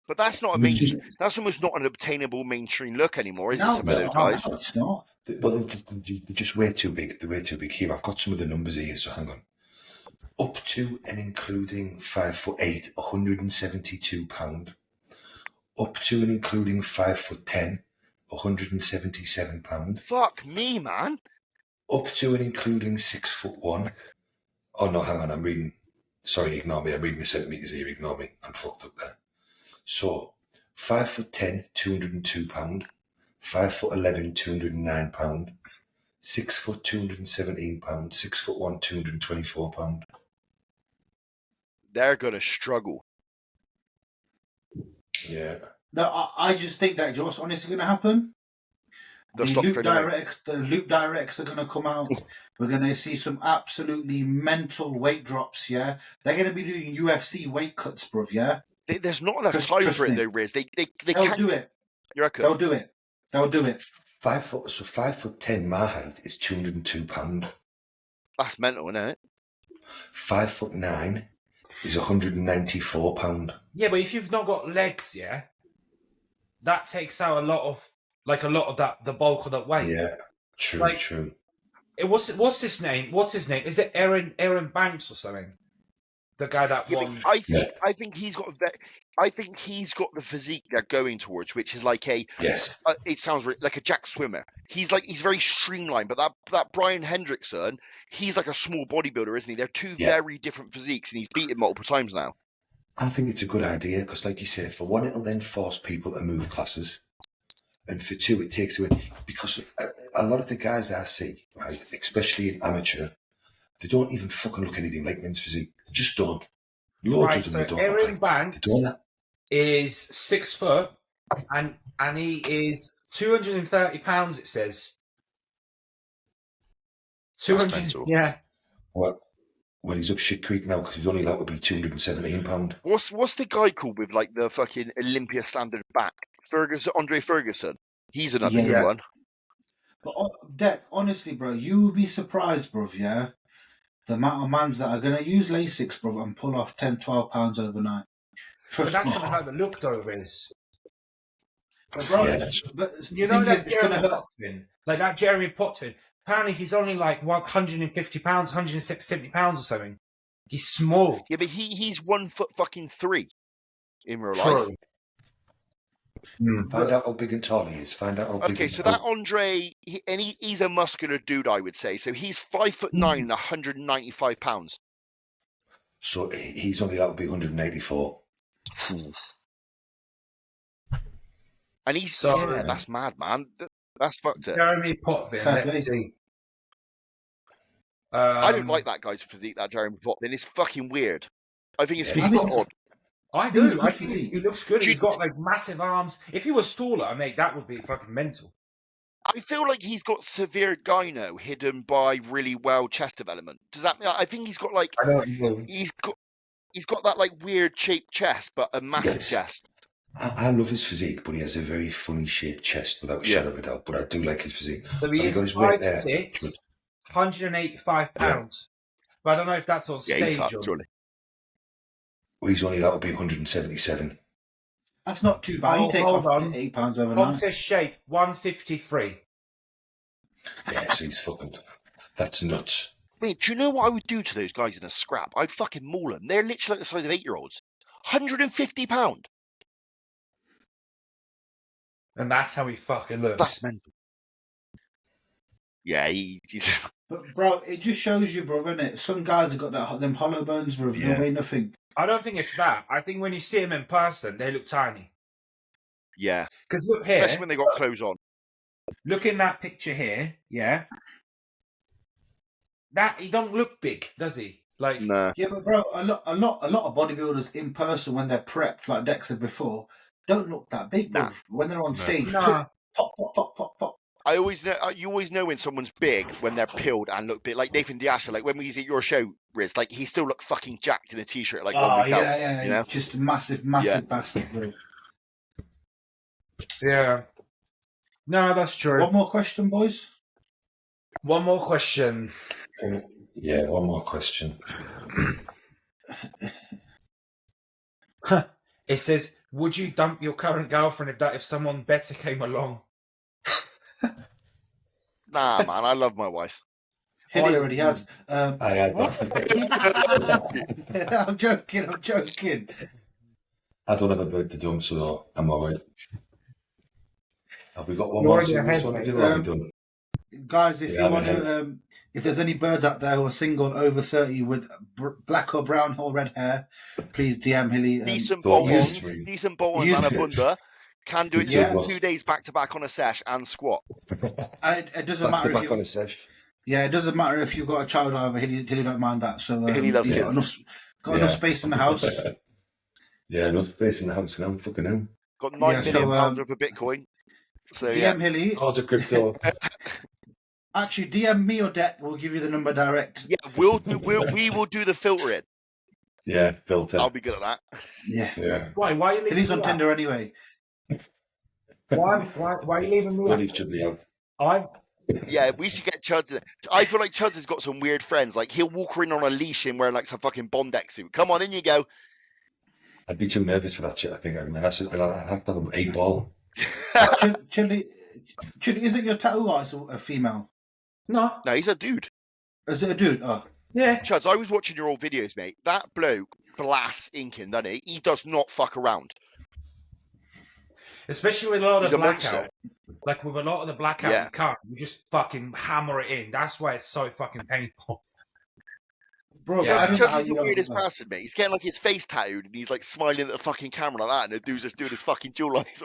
But that's not a mainstream. That's almost not an obtainable mainstream look anymore, is it? Some of those guys. No, it's not. Well, they're just way too big. They're way too big. Here, I've got some of the numbers here, so hang on. Up to and including 5'8", £172. Up to and including 5'10", £177. Fuck me, man. Up to and including 6'1". Oh no, hang on, I'm reading. Sorry, ignore me. I'm reading the centimetres here. Ignore me. I'm fucked up there. So, 5'10", £202. 5'11", £209. 6 foot, £217. 6'1", £224. They're gonna struggle. Yeah. No, I just think that, you know what's honestly going to happen? The loop directs are going to come out. We're going to see some absolutely mental weight drops, yeah? They're going to be doing UFC weight cuts, bruv, yeah? There's not enough time for it, though, Riz. They'll do it. You reckon? They'll do it. 5'10", my height is £202. That's mental, isn't it? 5'9" is £194. Yeah, but if you've not got legs, that takes out a lot of that, the bulk of that weight. Yeah, true. What's his name? Is it Aaron Banks or something? The guy that won. I think he's got the physique they're going towards, which is like it sounds like a Jack Swimmer. He's very streamlined, but that Brian Hendrickson, he's like a small bodybuilder, isn't he? They're two very different physiques, and he's beaten multiple times now. I think it's a good idea because, like you said, for one, it'll then force people to move classes, and for two, it takes away because a lot of the guys I see, right, especially in amateur, They don't even fucking look anything like men's physique. They just don't. Loads of them they don't Aaron look like. Banks is 6 foot and he is 230 pounds, it says. 200, yeah. Well, he's up shit creek now because he's only allowed to be £217. What's the guy called with like the fucking Olympia standard back? Andre Ferguson. He's another good one. But Deck, honestly, bro, you would be surprised, bro, yeah, the amount of mans that are going to use Lasix, bro, and pull off 10, 12 pounds overnight. Trust but me. that's going to hurt the look, though, is. But, bro, you know that Jeremy Potvin? Like that Jeremy Potvin, apparently he's only like 150 pounds, 170 pounds or something. He's small. Yeah, but he's 1'3" in real life. Find out how big and tall he is. Find out how big. Okay, so that Andre, he's a muscular dude, I would say. So he's 5'9" and 195 pounds. So he's only allowed to be 184. And he's that's mad, man. That's fucked up. Jeremy Potvin, let's see. I don't like that guy's physique, that Jeremy Potvin. It's fucking weird. I think his physique is odd. I do. I think he looks good. He's got like massive arms. If he was taller, mate, that would be fucking mental. I feel like he's got severe gyno hidden by really well chest development. Does that mean? I think he's got like I don't know. He's got that like weird shaped chest, but a massive chest. I love his physique, but he has a very funny shaped chest without a shadow of a doubt. But I do like his physique. So he is 5'6", 185 pounds. But I don't know if that's on stage or. Well, he's only allowed to be 177. That's not too bad. You take off £8 overnight. Boxer's shape 153. Yeah, so he's fucking. That's nuts. Wait, do you know what I would do to those guys in a scrap? I'd fucking maul them. They're literally like the size of 8-year-olds. £150. And that's how he fucking looks. That's mental. Yeah, he's. But bro, it just shows you, bro, innit? Some guys have got them hollow bones, bro. No way, nothing. I don't think it's that. I think when you see them in person, they look tiny. Yeah. Because look here. Especially when they got clothes on. Look in that picture here, yeah? That he don't look big, does he? Like no. Yeah, but bro, a lot of bodybuilders in person when they're prepped, like Dex said before, don't look that big, bro. When they're on stage, pop, pop, pop, pop, pop. I always know. You always know when someone's big when they're peeled and look big. Like Nathan D'Asha, like when we was at your show, Riz, like he still looked fucking jacked in a t-shirt. Like yeah, you know? Just massive bastard, bro. Yeah. No, that's true. One more question, boys. One more question. Yeah, one more question. It says, "Would you dump your current girlfriend if someone better came along?" Nah, man, I love my wife. Hilly already has. I had that. I'm joking. I don't have a bird to dump, so I'm alright. Have we got one more serious one to do? Are we done? Guys, if you want to, if there's any birds out there who are single over 30 with black or brown or red hair, please DM Hilly. Decent bolt-ons and a bunda. Can do it 2 days back to back on a sesh and squat. And it doesn't matter if you on a sesh. Yeah, it doesn't matter if you've got a child or whatever. Hilly don't mind that. So Hilly loves kids. Got enough space in the house. Yeah, enough space in the house. I'm fucking him. Got 9 million pounds worth of Bitcoin. So DM Hilly. Odds of crypto. Actually, DM me or Deck. We'll give you the number direct. Yeah, we will do the filtering. Yeah, filter. I'll be good at that. Yeah. Why are you leaving Hilly's on Tinder anyway. Why are you leaving me? Don't leave Chudley out. Yeah, we should get Chuds. I feel like Chuds has got some weird friends. Like he'll walk in on a leash and wearing like some fucking Bondex suit. Come on, in you go. I'd be too nervous for that shit. I think I'd have to have an 8-ball. Chudley, isn't your tattoo artist a female? No, he's a dude. Is it a dude? Oh, yeah. Chuds, I was watching your old videos, mate. That bloke blasts inking, doesn't he? He does not fuck around. Especially with a lot of He's a blackout. monster. Like with a lot of the blackout you can't. You just fucking hammer it in. That's why it's so fucking painful. Bro, Chuds is the weirdest bastard, mate. He's getting like his face tattooed and he's like smiling at the fucking camera like that, and the dude's just doing his fucking jewel eyes.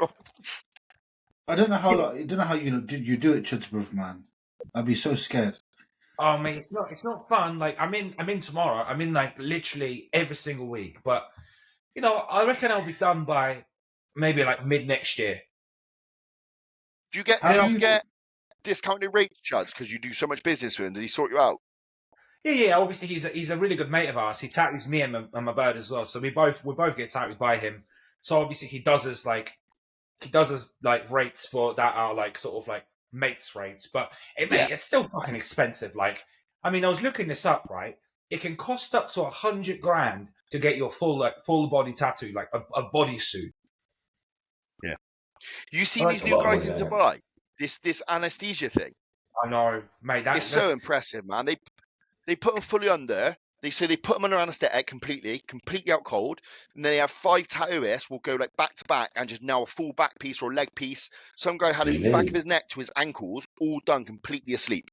I don't know how you do it, Chuds, bro, man. I'd be so scared. Oh mate, it's not fun. Like I'm in tomorrow. I'm in like literally every single week. But I reckon I'll be done by maybe like mid next year. Do you get discounted rates, Chuds, because you do so much business with him? Does he sort you out? Yeah. Obviously, he's a really good mate of ours. He tattoos me and my bird as well. So we both get tattooed by him. So obviously he does us like rates for that are like sort of like mates rates. But mate, it's still fucking expensive. Like, I mean, I was looking this up, right? It can cost up to $100,000 to get your full body tattoo, like a bodysuit. Yeah. You see these new guys in Dubai? This anesthesia thing. I know, mate. It's so impressive, man. They put them fully under. They put them under anesthetic completely out cold, and then they have 5 tattooists will go like back to back and just nail a full back piece or a leg piece. Some guy had his back of his neck to his ankles, all done completely asleep.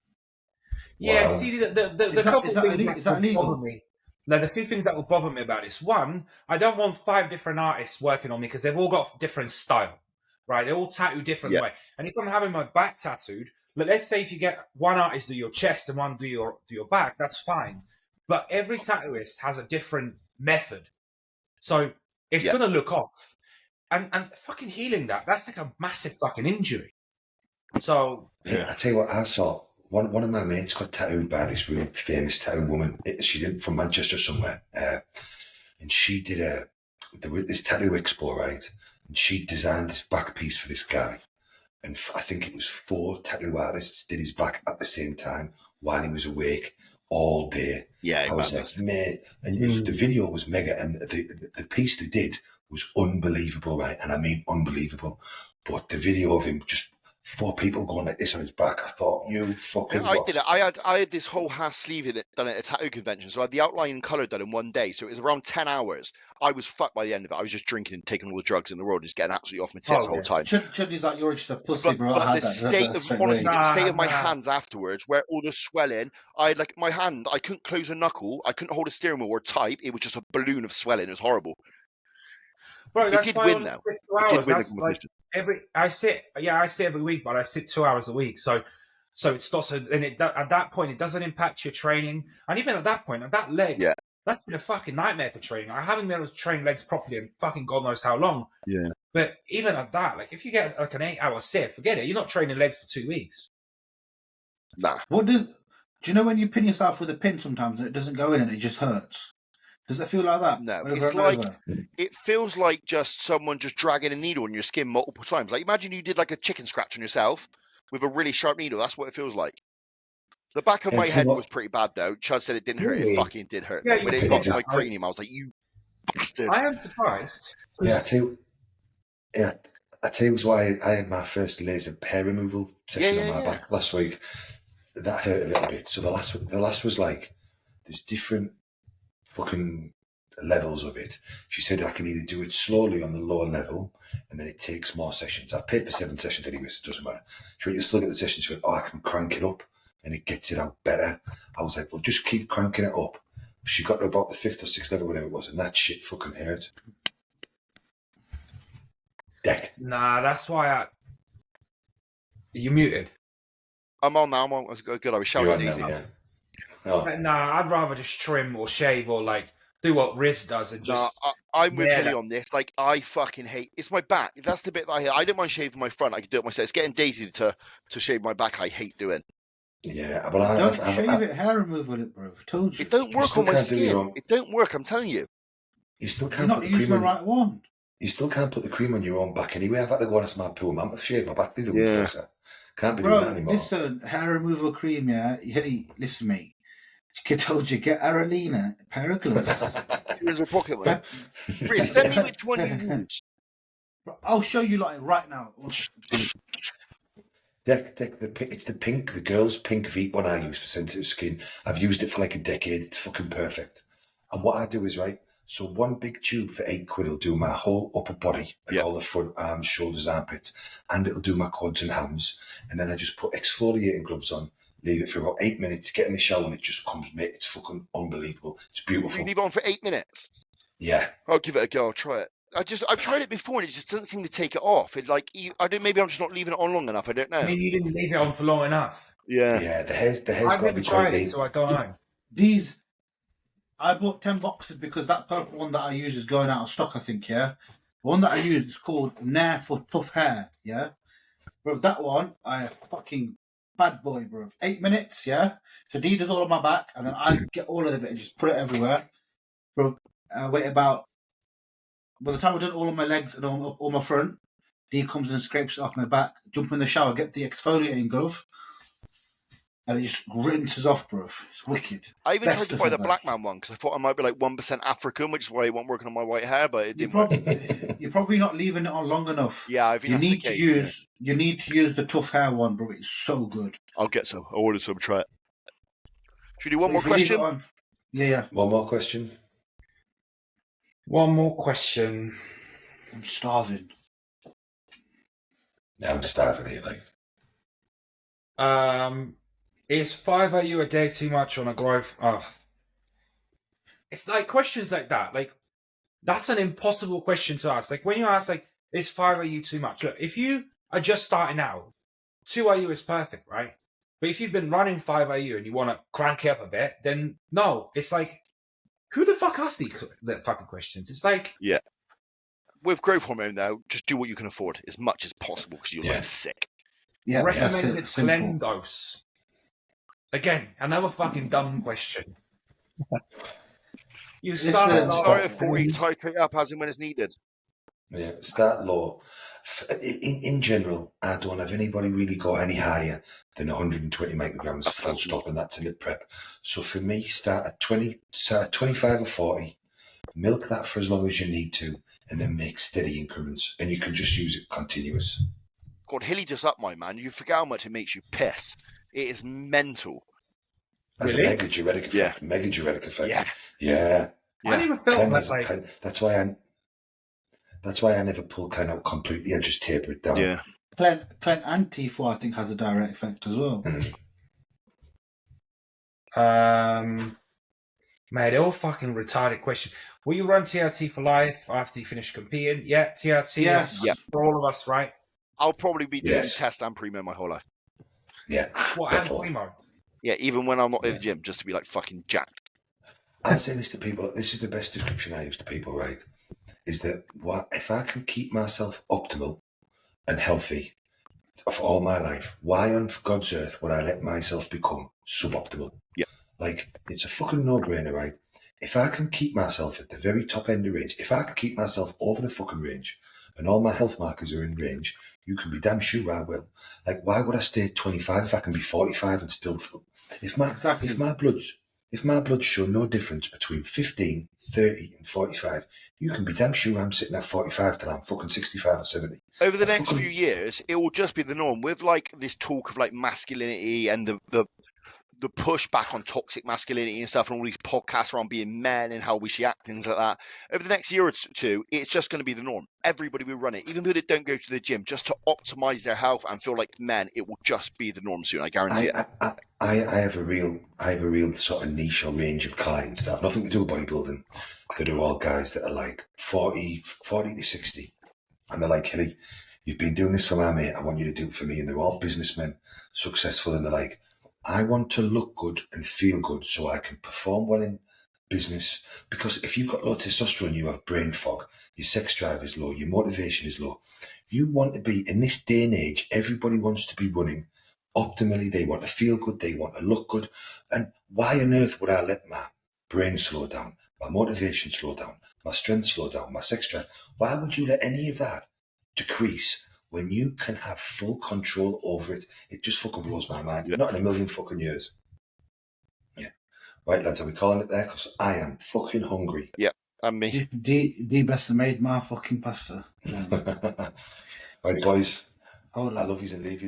Yeah, see the couple is things that illegal? bother me. Now, the few things that will bother me about this: one, I don't want 5 different artists working on me because they've all got different style, right? They all tattoo different way. And if I'm having my back tattooed, let's say if you get one artist do your chest and one do your back, that's fine. But every tattooist has a different method, so it's gonna look off. And fucking healing that's like a massive fucking injury. So yeah, I tell you what, I saw. One of my mates got tattooed by this real famous tattoo woman. She's from Manchester somewhere, and she did this tattoo expo, right? And she designed this back piece for this guy, and I think it was 4 tattoo artists did his back at the same time while he was awake all day. Yeah, I was like, mate, and the video was mega, and the piece they did was unbelievable, right? And I mean unbelievable. But the video of him just 4 people going like this on his back, I thought, you fucking I did it. I had this whole half sleeve in it done at a tattoo convention, so I had the outline and colour done in one day. So it was around 10 hours. I was fucked by the end of it. I was just drinking and taking all the drugs in the world, just getting absolutely off my tits the whole time. Chudley's like, you're just a pussy, bro. But the state of my hands afterwards, where all the swelling, I had like my hand, I couldn't close a knuckle, I couldn't hold a steering wheel or type. It was just a balloon of swelling. It was horrible. Bro, that's it did why win, though. It did win I sit every week, but I sit 2 hours a week. So it starts, and at that point, it doesn't impact your training. And even at that point, at that leg, that's been a fucking nightmare for training. I haven't been able to train legs properly in fucking God knows how long. Yeah. But even at that, like if you get like an 8-hour sit, forget it. You're not training legs for 2 weeks. Nah. Do you know when you pin yourself with a pin sometimes and it doesn't go in and it just hurts? Does it feel like that? No, it feels like just someone just dragging a needle in your skin multiple times. Like imagine you did like a chicken scratch on yourself with a really sharp needle. That's what it feels like. The back of my head was pretty bad though. Chud said it didn't hurt. It fucking did hurt. Yeah, when it got to my cranium, I was like, you bastard. I am surprised. Yeah, I tell you why I had my first laser hair removal session on my back last week. That hurt a little bit. So the last was like, there's different fucking levels of it. She said I can either do it slowly on the lower level and then it takes more sessions. I've paid for 7 sessions anyway, so it doesn't matter. She went, you still get the sessions. She went, I can crank it up and it gets it out better. I was like, well, just keep cranking it up. She got to about the 5th or 6th level, whatever it was, and that shit fucking hurt. Deck. Nah, that's why you muted. I'm on now. I'm on. Good. I was shouting. Oh. Nah, I'd rather just trim or shave or like do what Riz does and just. I'm with Hilly on this. Like, I fucking hate. It's my back. That's the bit that I hate. I don't mind shaving my front. I can do it myself. It's getting Daisy to shave my back. I hate doing. Yeah, but don't shave it. Hair removal, it, bro. I told you. It don't work on my skin. It don't work. I'm telling you. You still can't. You're not using the right one. You still can't put the cream on your own back anyway. I've had to go and ask my poor mum to shave my back. Can't be doing that anymore. Listen, hair removal cream, yeah. Hilly, listen, mate. I told you, get Aralina, Pericles. Here's a pocket one. Chris, send me which one you use. I'll show you like right now. It's the girl's pink Veet one I use for sensitive skin. I've used it for like a decade. It's fucking perfect. And what I do is, right, so one big tube for £8 will do my whole upper body, like all the front arms, shoulders, armpits, and it'll do my quads and hams. And then I just put exfoliating gloves on, leave it for about 8 minutes, get in the shower, and it just comes, mate. It's fucking unbelievable. It's beautiful. You leave it on for 8 minutes? Yeah. I'll give it a go. I'll try it. I've tried it before and it just doesn't seem to take it off. It's like, maybe I'm just not leaving it on long enough. I don't know. I mean, you didn't leave it on for long enough. Yeah, the hair's I've got to never be quite tried it, neat. so I don't know. These, I bought 10 boxes because that purple one that I use is going out of stock, I think, yeah? The one that I use is called Nair for Tough Hair, yeah? Bro, that one, I fucking bad boy, bro. 8 minutes, yeah? So D does all of my back, and then I get all of it and just put it everywhere. Bro, I wait about, by the time I've done all of my legs and all my front, D comes and scrapes it off my back, jump in the shower, get the exfoliating glove, and it just rinses off, bro. It's wicked. I even Best tried to buy the of it, black man one because I thought I might be like 1% African, which is why I wasn't working on my white hair, but it didn't work. You're probably not leaving it on long enough. Yeah, I think you that's need the to case, you need to use the tough hair one, bro. It's so good. I'll get some. I'll order some. Try it. Should we do one more If you leave it question? on- Yeah. One more question. One more question. I'm starving. Now I'm starving here, like. Is 5 AU a day too much on a growth? Oh. It's like questions like that. Like, that's an impossible question to ask. Like, when you ask, like, is 5 AU too much? Look, if you are just starting out, 2 AU is perfect, right? But if you've been running 5 AU and you want to crank it up a bit, then no. It's like, who the fuck asks these fucking questions? It's like... Yeah. With growth hormone, though, just do what you can afford as much as possible because you'll look sick. Yeah, recommended that's Glen dose. Again, another fucking dumb question. You start Start at 40, titrate up as and when it's needed. Yeah, start low. In general, I don't have anybody really go any higher than 120 micrograms full stop, and that's in the prep. So for me, start at 25 or 40, milk that for as long as you need to, and then make steady increments, and you can just use it continuous. God, Hilly just up, my man. You forget how much it makes you piss. It is mental. As a mega diuretic effect. Yeah. Mega diuretic effect. Yeah. Yeah. I never felt that like... That's why I never pull Clen out completely. I just taper it down. Yeah. Clen and T4, I think, has a direct effect as well. Mate, they're all fucking retarded questions. Will you run TRT for life after you finish competing? Yeah, TRT. Yes. Yeah. For all of us, right? I'll probably be doing test and primo my whole life. Yeah. What, and primo? Yeah, even when I'm not in the gym, just to be like fucking jacked. I say this to people, this is the best description I use to people, right? Is that if I can keep myself optimal and healthy for all my life, why on God's earth would I let myself become suboptimal? Yeah. Like, it's a fucking no-brainer, right? If I can keep myself at the very top end of range, if I can keep myself over the fucking range and all my health markers are in range, you can be damn sure I will. Like, why would I stay at 25 if I can be 45 and still... If my bloods show no difference between 15, 30 and 45, you can be damn sure I'm sitting at 45 till I'm fucking 65 or 70. Over the next few years, it will just be the norm. With like this talk of like masculinity and the pushback on toxic masculinity and stuff, and all these podcasts around being men and how we should act, things like that. Over the next year or two, it's just going to be the norm. Everybody will run it, even though they don't go to the gym, just to optimize their health and feel like men. It will just be the norm soon. I guarantee it. I have a real sort of niche or range of clients that have nothing to do with bodybuilding, that are all guys that are like 40 to 60, and they're like, Hilly, you've been doing this for my mate, I want you to do it for me. And they're all businessmen, successful, and they're like, I want to look good and feel good so I can perform well in business. Because if you've got low testosterone, you have brain fog, your sex drive is low, your motivation is low. You want to be, in this day and age, everybody wants to be running optimally. They want to feel good, they want to look good. And why on earth would I let my brain slow down, my motivation slow down, my strength slow down, my sex drive? Why would you let any of that decrease when you can have full control over it? It just fucking blows my mind. Not in a million fucking years. Yeah. Right, lads, are we calling it there? Because I am fucking hungry. Yeah, and me. D best have made my fucking pasta. Right, boys. Hold on. I love yous and leave you.